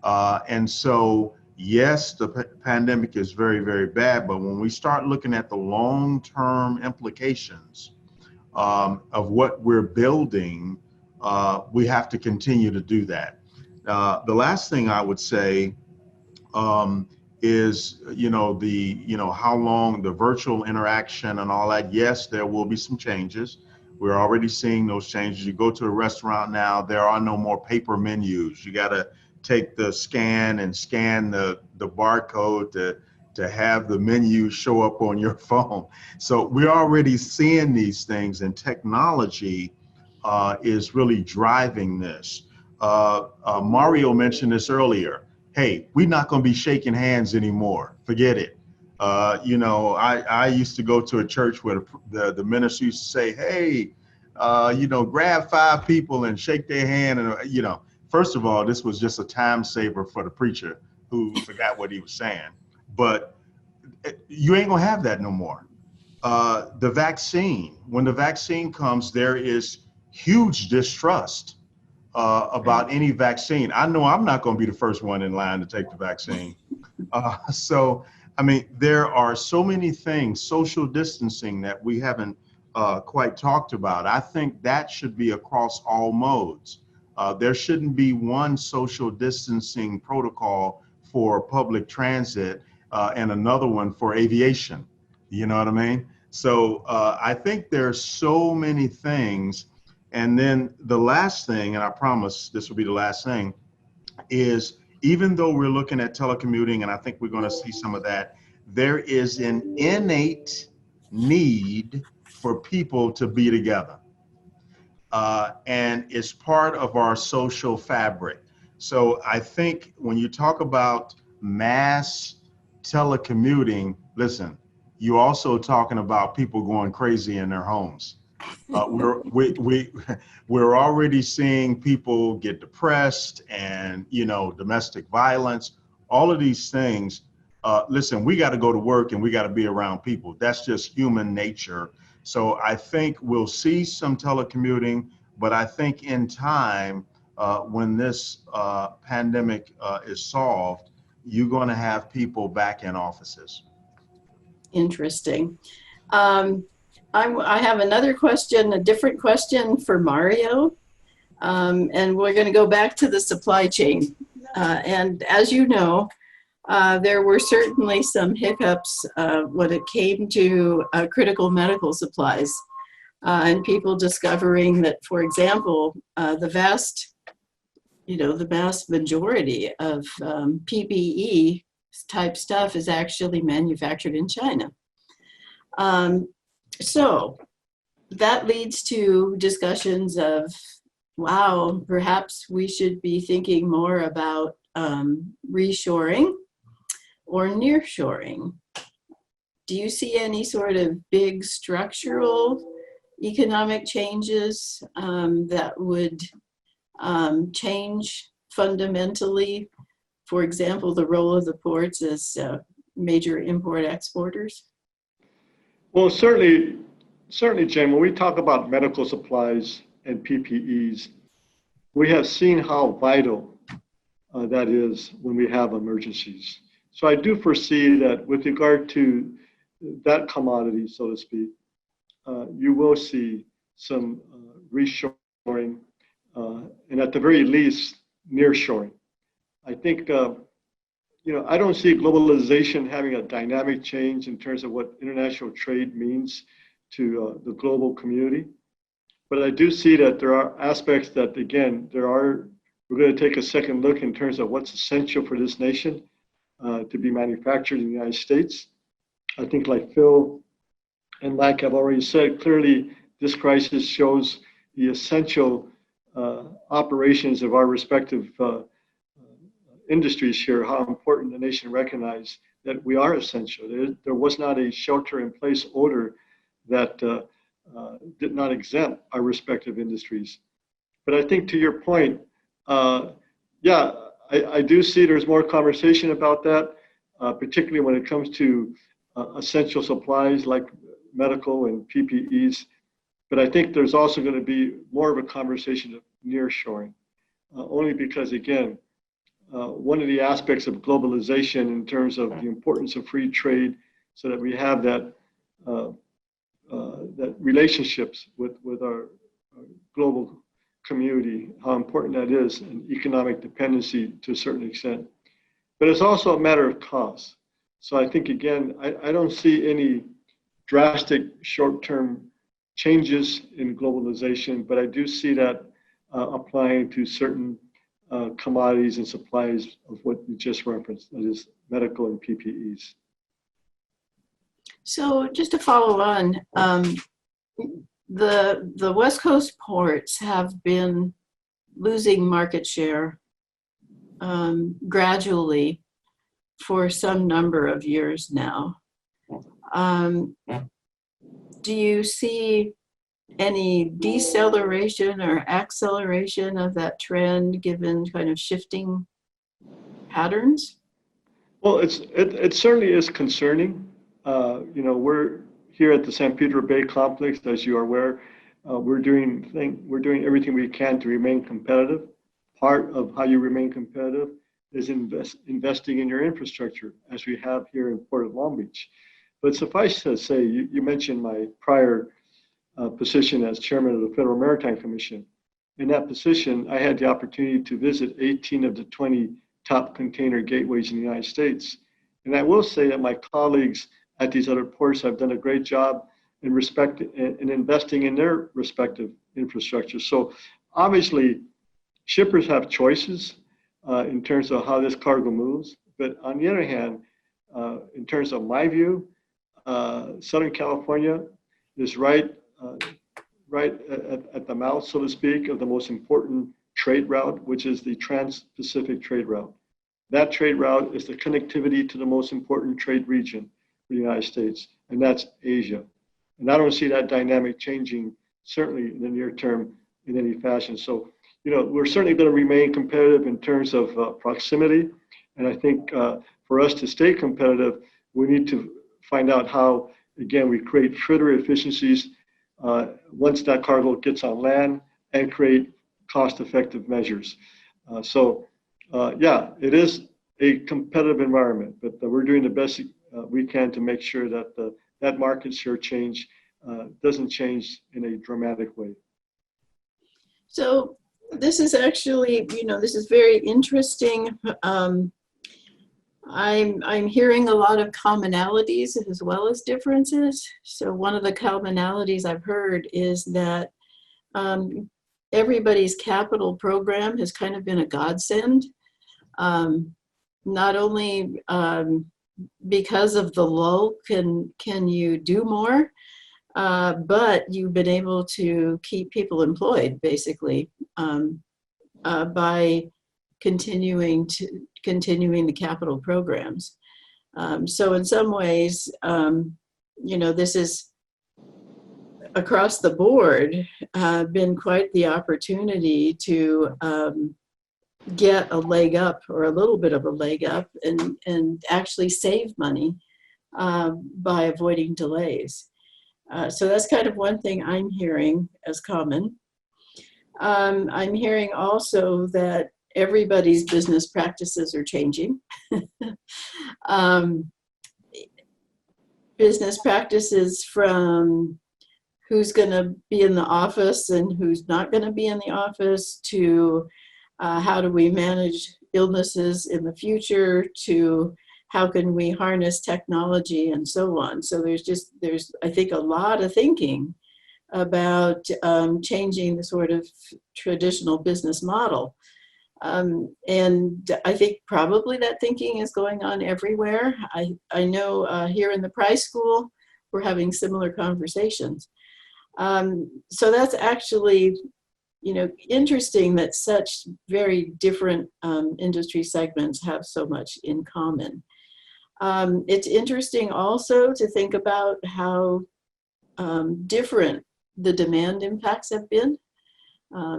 And so, yes, the pandemic is very, very bad, but when we start looking at the long-term implications of what we're building, we have to continue to do that. The last thing I would say is, how long the virtual interaction and all that. Yes, there will be some changes. We're already seeing those changes. You go to a restaurant now, there are no more paper menus. You got to take the scan the barcode to have the menu show up on your phone. So we're already seeing these things, and technology is really driving this. Mario mentioned this earlier. Hey, we're not going to be shaking hands anymore. Forget it. I used to go to a church where the minister used to say, hey, grab 5 people and shake their hand. And, first of all, this was just a time saver for the preacher who forgot what he was saying. But you ain't going to have that no more. The vaccine, when the vaccine comes, there is huge distrust about any vaccine. I know I'm not going to be the first one in line to take the vaccine. So, I mean, there are so many things, social distancing, that we haven't quite talked about. I think that should be across all modes. There shouldn't be one social distancing protocol for public transit and another one for aviation. You know what I mean? So I think there's so many things. And then the last thing, and I promise this will be the last thing, is even though we're looking at telecommuting, and I think we're going to see some of that, there is an innate need for people to be together. And it's part of our social fabric. So I think when you talk about mass telecommuting, listen, you're also talking about people going crazy in their homes. We're already seeing people get depressed and, domestic violence, all of these things. Listen, we got to go to work and we got to be around people. That's just human nature. So I think we'll see some telecommuting, but I think in time, when this pandemic is solved, you're going to have people back in offices. Interesting. I have another question, a different question for Mario. And we're going to go back to the supply chain. And as you know, there were certainly some hiccups when it came to critical medical supplies and people discovering that, for example, the vast majority of PPE type stuff is actually manufactured in China. So that leads to discussions of, wow, perhaps we should be thinking more about reshoring or nearshoring. Do you see any sort of big structural economic changes that would change fundamentally, for example, the role of the ports as major import exporters? Well, certainly, Jen, when we talk about medical supplies and PPEs, we have seen how vital that is when we have emergencies. So I do foresee that with regard to that commodity, so to speak, you will see some reshoring and at the very least, nearshoring. I think, I don't see globalization having a dynamic change in terms of what international trade means to the global community. But I do see that there are aspects that, again, we're going to take a second look in terms of what's essential for this nation to be manufactured in the United States. I think like Phil and Mike have already said, clearly this crisis shows the essential operations of our respective industries here, how important the nation recognized that we are essential. There was not a shelter-in-place order that did not exempt our respective industries. But I think to your point, I do see there's more conversation about that, particularly when it comes to essential supplies like medical and PPEs. But I think there's also going to be more of a conversation of nearshoring, only because, again, one of the aspects of globalization in terms of the importance of free trade, so that we have that relationships with our global community, how important that is, and economic dependency to a certain extent. But it's also a matter of cost. So I think, again, I don't see any drastic short-term changes in globalization, but I do see that applying to certain commodities and supplies of what you just referenced, that is medical and PPEs. So just to follow on, the West Coast ports have been losing market share gradually for some number of years now. Do you see any deceleration or acceleration of that trend given kind of shifting patterns? Well, it certainly is concerning. We're here at the San Pedro Bay complex, as you are aware. We're doing everything we can to remain competitive. Part of how you remain competitive is investing in your infrastructure, as we have here in Port of Long Beach. But suffice to say, you mentioned my prior position as chairman of the Federal Maritime Commission. In that position, I had the opportunity to visit 18 of the 20 top container gateways in the United States. And I will say that my colleagues at these other ports have done a great job in investing in their respective infrastructure. So obviously, shippers have choices in terms of how this cargo moves. But on the other hand, in terms of my view, Southern California is right at the mouth, so to speak, of the most important trade route, which is the Trans-Pacific trade route. That trade route is the connectivity to the most important trade region for the United States, and that's Asia. And I don't see that dynamic changing, certainly in the near term, in any fashion. So, we're certainly going to remain competitive in terms of proximity. And I think for us to stay competitive, we need to find out how, again, we create further efficiencies once that cargo gets on land and create cost-effective measures. It is a competitive environment, but we're doing the best we can to make sure that that market share change doesn't change in a dramatic way. So this is actually, this is very interesting. I'm hearing a lot of commonalities as well as differences. So one of the commonalities I've heard is that everybody's capital program has kind of been a godsend. Not only because of the lull can you do more, but you've been able to keep people employed basically by continuing the capital programs. So in some ways, this is across the board been quite the opportunity to get a leg up or a little bit of a leg up and actually save money by avoiding delays. So that's kind of one thing I'm hearing as common. I'm hearing also that everybody's business practices are changing. Business practices from who's going to be in the office and who's not going to be in the office, to how do we manage illnesses in the future, to how can we harness technology and so on. So there's I think a lot of thinking about changing the sort of traditional business model. And I think probably that thinking is going on everywhere. I know here in the Price School, we're having similar conversations. So that's actually, interesting that such very different industry segments have so much in common. It's interesting also to think about how different the demand impacts have been.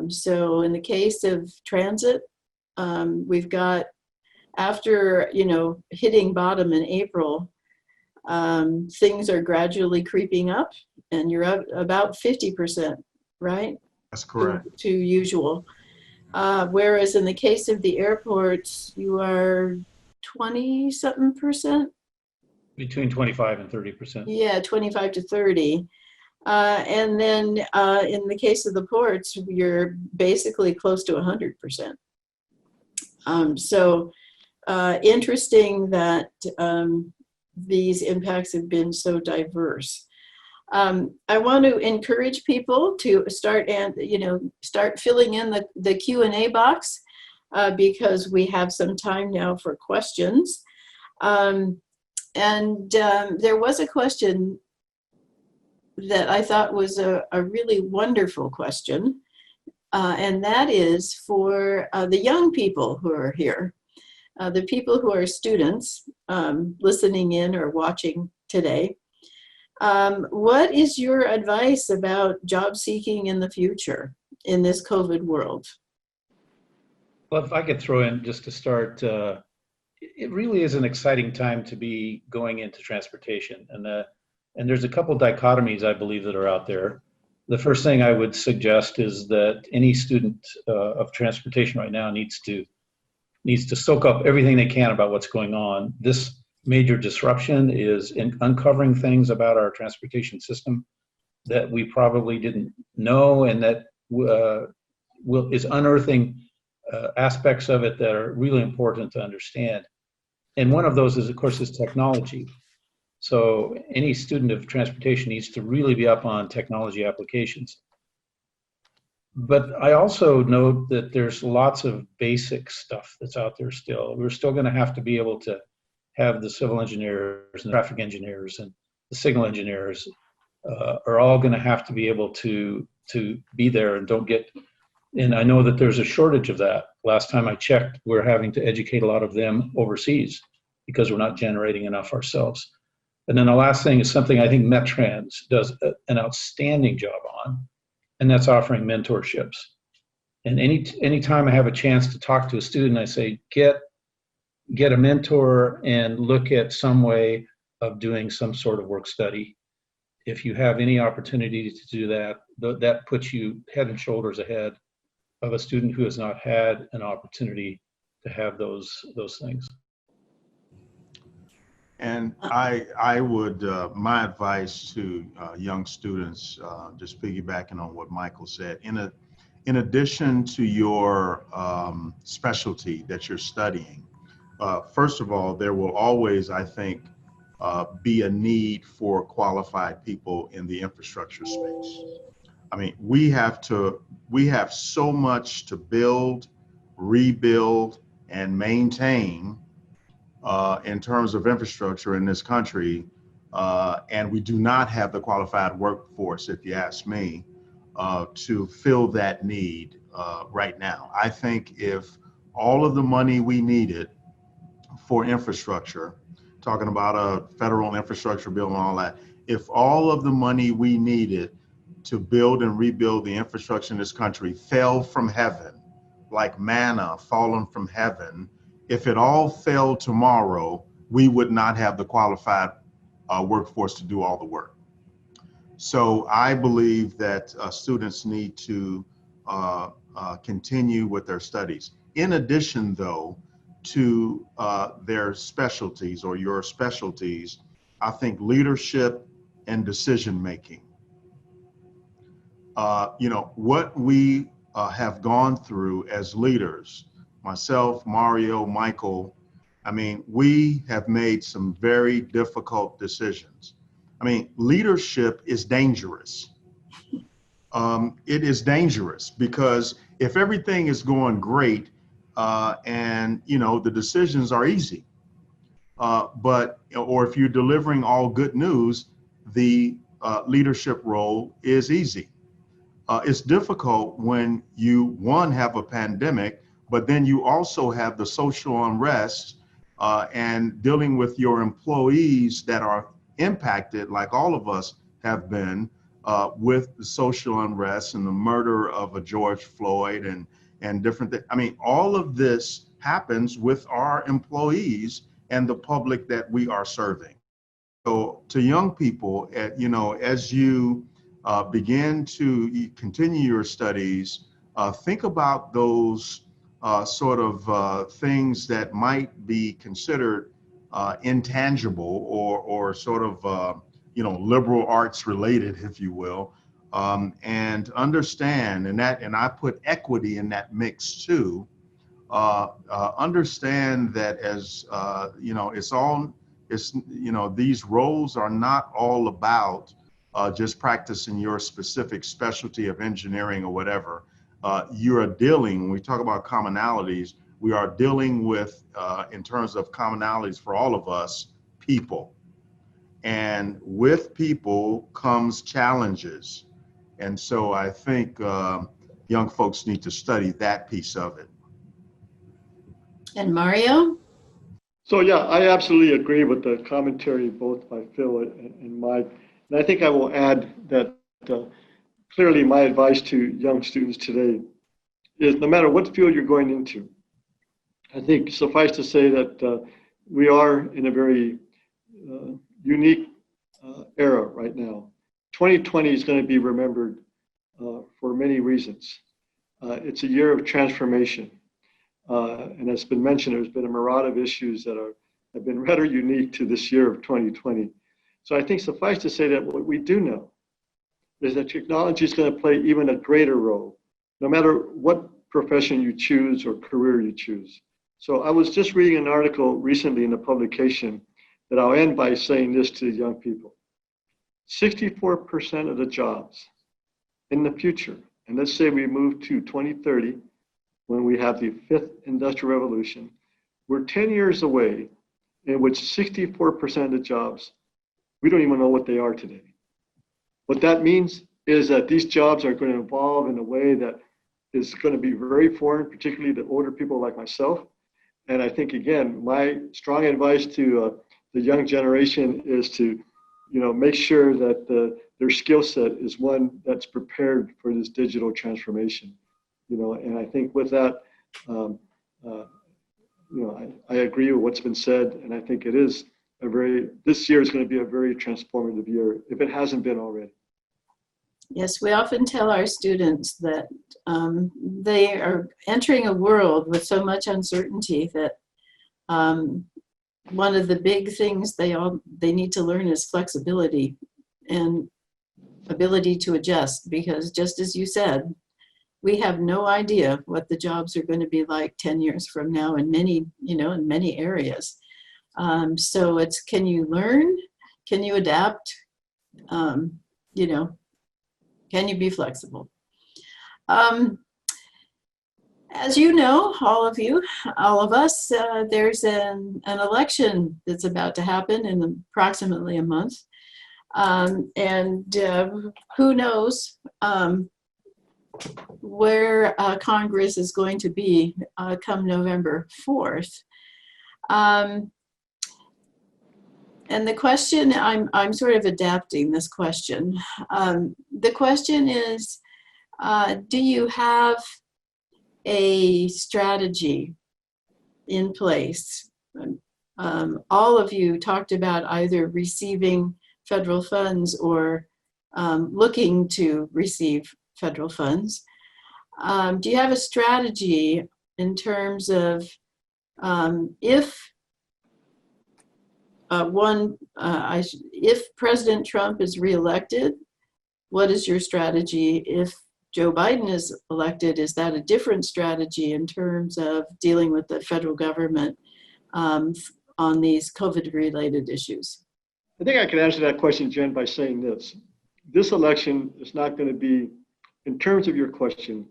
So in the case of transit, we've got, after, hitting bottom in April, things are gradually creeping up, and you're up about 50%, right? That's correct. To usual. Whereas in the case of the airports, you are 20-something%. Between 25 and 30%. Yeah, 25 to 30. And then in the case of the ports, you're basically close to 100%. So interesting that these impacts have been so diverse. I want to encourage people to start filling in the Q&A box because we have some time now for questions. And there was a question that I thought was a really wonderful question, and that is for the young people who are here, the people who are students listening in or watching today. What is your advice about job seeking in the future in this COVID world? Well, if I could throw in just to start, it really is an exciting time to be going into transportation. And there's a couple dichotomies, I believe, that are out there. The first thing I would suggest is that any student of transportation right now needs to soak up everything they can about what's going on. This major disruption is uncovering things about our transportation system that we probably didn't know, and that is unearthing aspects of it that are really important to understand. And one of those is, of course, is technology. So any student of transportation needs to really be up on technology applications. But I also note that there's lots of basic stuff that's out there still. We're still going to have to be able to have the civil engineers and the traffic engineers and the signal engineers are all going to have to be able to be there and don't get. And I know that there's a shortage of that. Last time I checked, we're having to educate a lot of them overseas because we're not generating enough ourselves. And then the last thing is something I think METRANS does an outstanding job on, and that's offering mentorships. And any time I have a chance to talk to a student, I say, get a mentor and look at some way of doing some sort of work study. If you have any opportunity to do that, that puts you head and shoulders ahead of a student who has not had an opportunity to have those things. And I would, my advice to young students, just piggybacking on what Michael said, in addition to your specialty that you're studying, first of all, there will always, I think, be a need for qualified people in the infrastructure space. I mean, we have so much to build, rebuild, and maintain in terms of infrastructure in this country, and we do not have the qualified workforce, if you ask me, to fill that need right now. I think if all of the money we needed for infrastructure, talking about a federal infrastructure bill and all that, if all of the money we needed to build and rebuild the infrastructure in this country fell from heaven, like manna fallen from heaven, if it all fell tomorrow, we would not have the qualified workforce to do all the work. So I believe that students need to continue with their studies. In addition, though, to their specialties or your specialties, I think leadership and decision making what we have gone through as leaders, myself, Mario, Michael, I mean, we have made some very difficult decisions. I mean, leadership is dangerous. It is dangerous because if everything is going great and, the decisions are easy, or if you're delivering all good news, the leadership role is easy. It's difficult when you, one, have a pandemic, but then you also have the social unrest and dealing with your employees that are impacted, like all of us have been, with the social unrest and the murder of a George Floyd and different things. I mean, all of this happens with our employees and the public that we are serving. So to young people, as you begin to continue your studies, think about those sort of things that might be considered intangible or sort of, liberal arts related, if you will, and understand, and I put equity in that mix too, understand that as, these roles are not all about just practicing your specific specialty of engineering or whatever. You are dealing, when we talk about commonalities, we are dealing with, in terms of commonalities for all of us, people. And with people comes challenges. And so I think young folks need to study that piece of it. And Mario? So yeah, I absolutely agree with the commentary both by Phil and Mike. And I think I will add that clearly my advice to young students today is no matter what field you're going into, I think suffice to say that we are in a very unique era right now. 2020 is going to be remembered for many reasons. It's a year of transformation. And as has been mentioned, there's been a myriad of issues that have been rather unique to this year of 2020. So I think suffice to say that what we do know is that technology is going to play even a greater role, no matter what profession you choose or career you choose. So I was just reading an article recently in a publication that I'll end by saying this to young people. 64% of the jobs in the future, and let's say we move to 2030, when we have the fifth industrial revolution, we're 10 years away in which 64% of the jobs, we don't even know what they are today. What that means is that these jobs are going to evolve in a way that is going to be very foreign, particularly to older people like myself. And I think, again, my strong advice to the young generation is to, make sure that their skill set is one that's prepared for this digital transformation. And I think with that, I agree with what's been said, and I think it is this year is going to be a very transformative year, if it hasn't been already. Yes, we often tell our students that they are entering a world with so much uncertainty that one of the big things they need to learn is flexibility and ability to adjust, because just as you said, we have no idea what the jobs are going to be like 10 years from now in many, in many areas. So it's, can you learn? Can you adapt? Can you be flexible? As you know, all of us, there's an election that's about to happen in approximately a month. And who knows where Congress is going to be come November 4th. And the question, I'm sort of adapting this question. The question is, do you have a strategy in place? All of you talked about either receiving federal funds or looking to receive federal funds. Do you have a strategy in terms of if President Trump is reelected, what is your strategy? If Joe Biden is elected, is that a different strategy in terms of dealing with the federal government on these COVID-related issues? I think I can answer that question, Jen, by saying this. This election is not going to be, in terms of your question,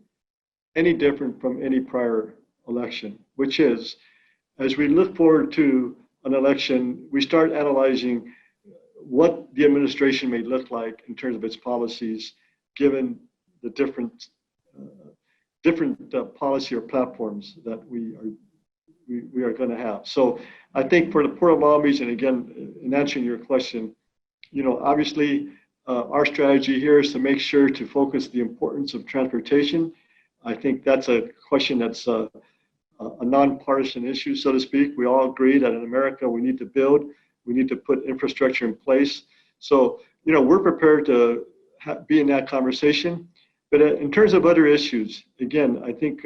any different from any prior election, which is, as we look forward to an election, we start analyzing what the administration may look like in terms of its policies, given the different policy or platforms that we are going to have. So I think for the Port of Long Beach, and again, in answering your question, obviously our strategy here is to make sure to focus the importance of transportation. I think that's a question that's a nonpartisan issue, so to speak. We all agree that in America we need to build, we need to put infrastructure in place. So, we're prepared to be in that conversation. But in terms of other issues, again, I think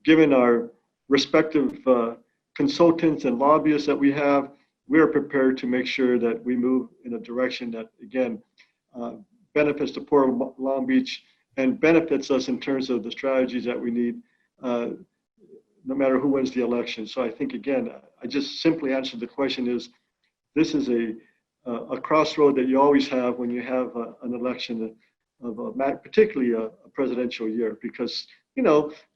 given our respective consultants and lobbyists that we have, we are prepared to make sure that we move in a direction that, again, benefits the Port of Long Beach and benefits us in terms of the strategies that we need, no matter who wins the election. So I think, again, I just simply answered the question is, this is a crossroad that you always have when you have an election of particularly a presidential year, because,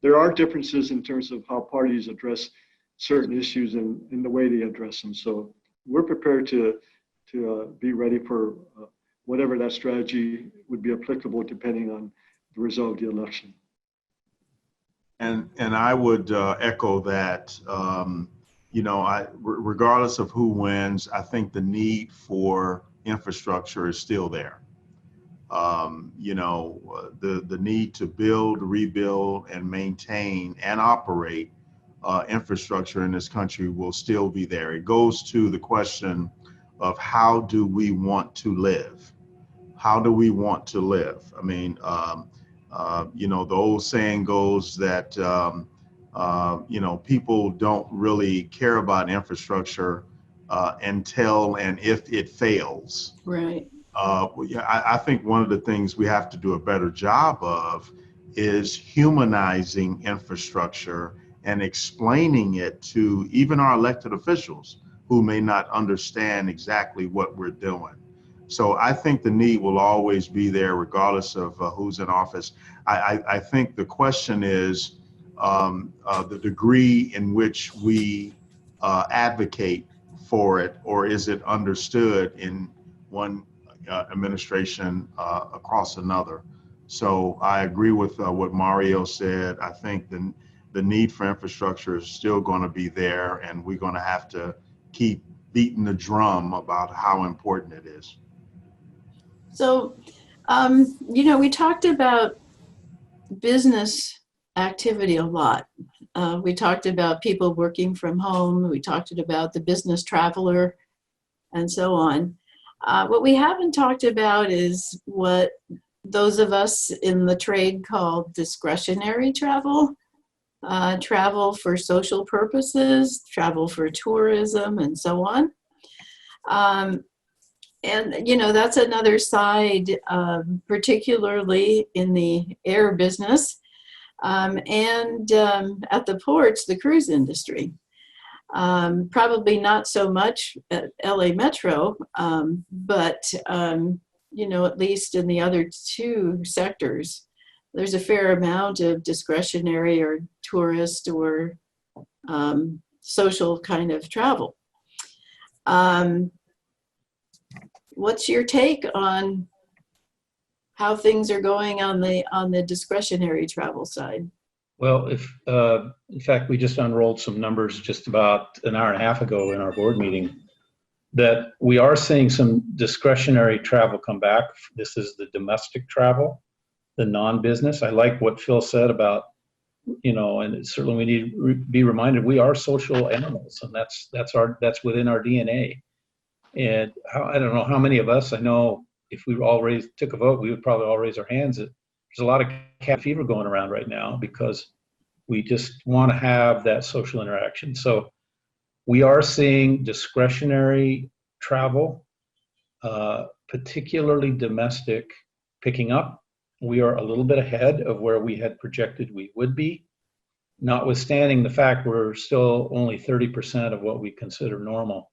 there are differences in terms of how parties address certain issues and in the way they address them. So we're prepared to be ready for whatever that strategy would be applicable depending on the result of the election. And I would echo that. Regardless of who wins, I think the need for infrastructure is still there. The need to build, rebuild, and maintain and operate infrastructure in this country will still be there. It goes to the question of how do we want to live? How do we want to live? I mean, the old saying goes that, people don't really care about infrastructure until and if it fails. Right. I think one of the things we have to do a better job of is humanizing infrastructure and explaining it to even our elected officials who may not understand exactly what we're doing. So I think the need will always be there regardless of who's in office. I think the question is the degree in which we advocate for it, or is it understood in one administration across another. So I agree with what Mario said. I think the need for infrastructure is still going to be there, and we're going to have to keep beating the drum about how important it is. So, we talked about business activity a lot. We talked about people working from home. We talked about the business traveler and so on. What we haven't talked about is what those of us in the trade call discretionary travel, travel for social purposes, travel for tourism, and so on. And, that's another side, particularly in the air business and at the ports, the cruise industry. Probably not so much at LA Metro, but, at least in the other two sectors, there's a fair amount of discretionary or tourist or social kind of travel. What's your take on how things are going on the discretionary travel side? Well, in fact, we just unrolled some numbers just about an hour and a half ago in our board meeting that we are seeing some discretionary travel come back. This is the domestic travel, the non-business. I like what Phil said about, and certainly we need to be reminded we are social animals, and that's within our DNA. And I don't know how many of us, I know if we all took a vote, we would probably all raise our hands. There's a lot of cabin fever going around right now because we just want to have that social interaction. So we are seeing discretionary travel, particularly domestic, picking up. We are a little bit ahead of where we had projected we would be, notwithstanding the fact we're still only 30% of what we consider normal.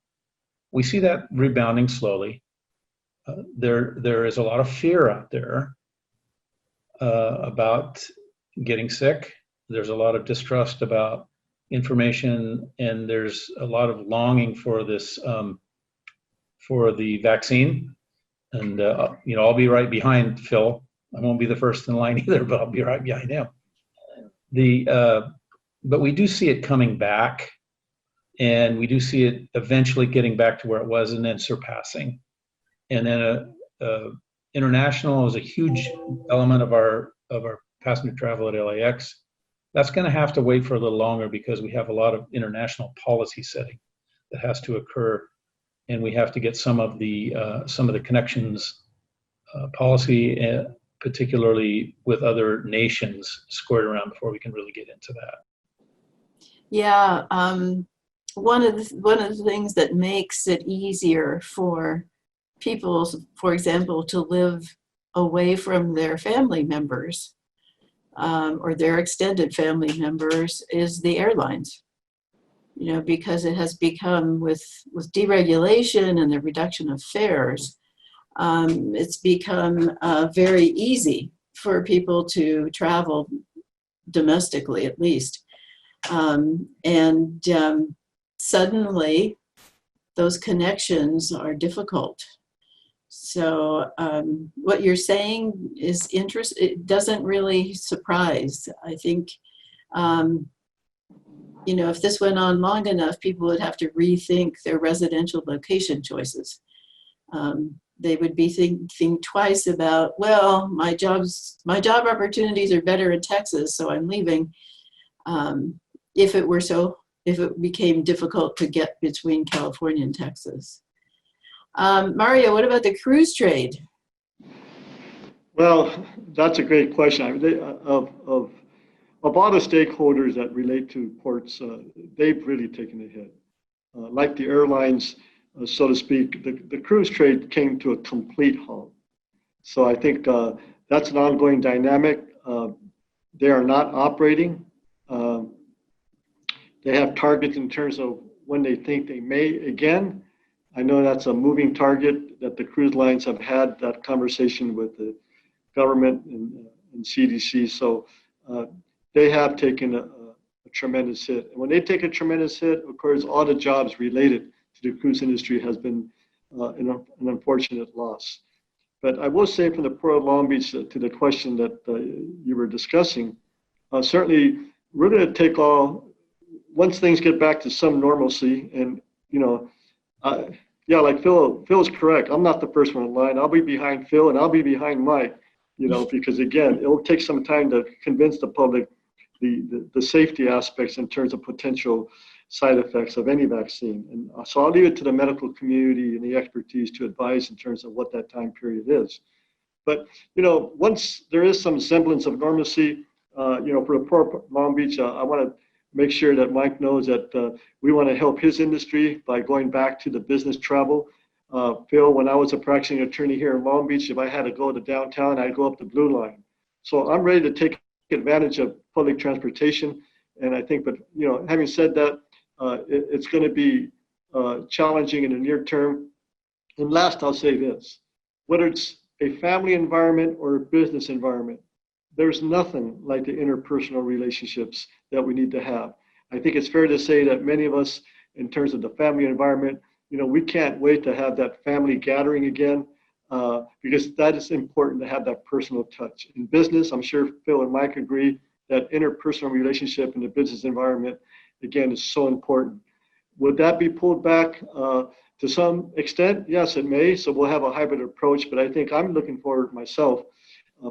We see that rebounding slowly. There is a lot of fear out there about getting sick. There's a lot of distrust about information, and there's a lot of longing for this, for the vaccine. And I'll be right behind Phil. I won't be the first in line either, but I'll be right behind him. But we do see it coming back, and we do see it eventually getting back to where it was and then surpassing. And then international is a huge element of our passenger travel at LAX. That's going to have to wait for a little longer because we have a lot of international policy setting that has to occur, and we have to get some of the connections policy, particularly with other nations, squared around before we can really get into that. Yeah, one of the things that makes it easier for people, for example, to live away from their family members or their extended family members is the airlines. Because it has become, with deregulation and the reduction of fares, it's become very easy for people to travel domestically, at least. Suddenly, those connections are difficult. So what you're saying is interesting. It doesn't really surprise. I think, if this went on long enough, people would have to rethink their residential location choices. They would be thinking twice about, well, my job opportunities are better in Texas, so I'm leaving. If it became difficult to get between California and Texas. Mario, what about the cruise trade? Well, that's a great question. Of all the stakeholders that relate to ports, they've really taken a hit. Like the airlines, so to speak, the cruise trade came to a complete halt. So I think that's an ongoing dynamic. They are not operating. They have targets in terms of when they think they may again. I know that's a moving target that the cruise lines have had that conversation with the government and CDC. So they have taken a tremendous hit. And when they take a tremendous hit, of course, all the jobs related to the cruise industry has been an unfortunate loss. But I will say, from the Port of Long Beach to the question that you were discussing, certainly we're going to take once things get back to some normalcy, and like Phil's correct. I'm not the first one in line. I'll be behind Phil, and I'll be behind Mike, because again, it'll take some time to convince the public the safety aspects in terms of potential side effects of any vaccine. And so I'll leave it to the medical community and the expertise to advise in terms of what that time period is. But, once there is some semblance of normalcy, for the Port of Long Beach, I want to make sure that Mike knows that we want to help his industry by going back to the business travel. Phil, when I was a practicing attorney here in Long Beach, if I had to go to downtown, I'd go up the Blue Line. So I'm ready to take advantage of public transportation. And I think, but having said that, it's going to be challenging in the near term. And last, I'll say this: whether it's a family environment or a business environment, there's nothing like the interpersonal relationships that we need to have. I think it's fair to say that many of us, in terms of the family environment, we can't wait to have that family gathering again, because that is important to have that personal touch. In business, I'm sure Phil and Mike agree that interpersonal relationship in the business environment, again, is so important. Would that be pulled back to some extent? Yes, it may. So we'll have a hybrid approach, but I think I'm looking forward myself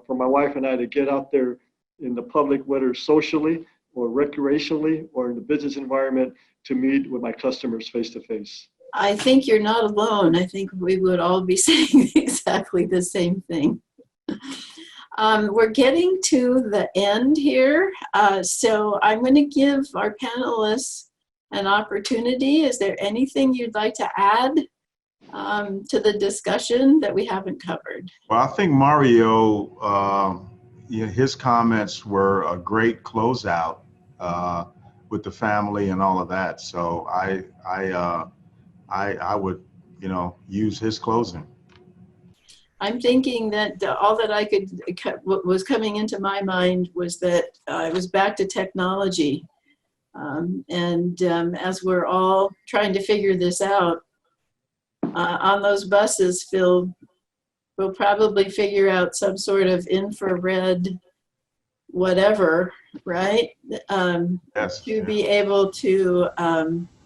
for my wife and I to get out there in the public, whether socially or recreationally or in the business environment, to meet with my customers face to face. I think you're not alone. I think we would all be saying exactly the same thing. We're getting to the end here, so I'm going to give our panelists an opportunity. Is there anything you'd like to add to the discussion that we haven't covered? Well, I think Mario, his comments were a great closeout with the family and all of that. So I would, use his closing. I'm thinking that all that I could, what was coming into my mind was that it was back to technology. As we're all trying to figure this out, on those buses, Phil, we'll probably figure out some sort of infrared whatever, right? Yes. To be able to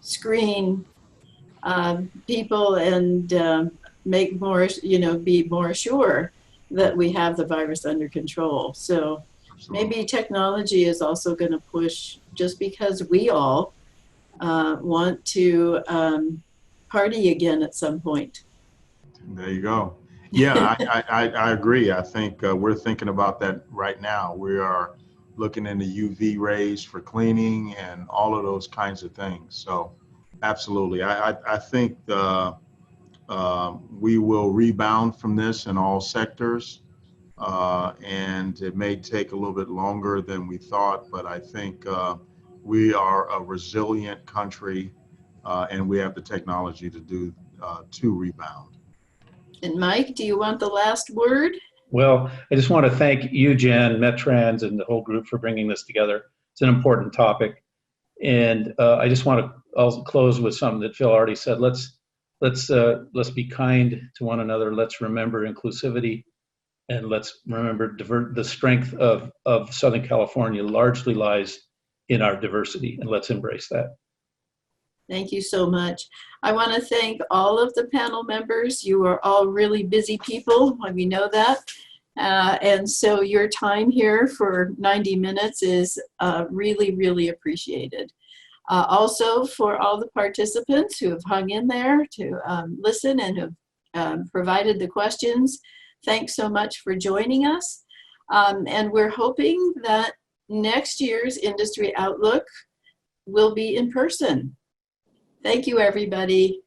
screen people and make more, be more sure that we have the virus under control. So maybe technology is also going to push, just because we all want to party again at some point. There you go. Yeah, I agree. I think we're thinking about that right now. We are looking into UV rays for cleaning and all of those kinds of things. So absolutely. I think we will rebound from this in all sectors. And it may take a little bit longer than we thought, but I think we are a resilient country and we have the technology to rebound. And Mike, do you want the last word? Well, I just want to thank you, Jen, METRANS, and the whole group for bringing this together. It's an important topic. And I just want to also close with something that Phil already said. Let's be kind to one another. Let's remember inclusivity, and let's remember the strength of Southern California largely lies in our diversity, and let's embrace that. Thank you so much. I want to thank all of the panel members. You are all really busy people, we know that. And so your time here for 90 minutes is really, really appreciated. Also, for all the participants who have hung in there to listen and have provided the questions, thanks so much for joining us. And we're hoping that next year's Industry Outlook will be in person. Thank you, everybody.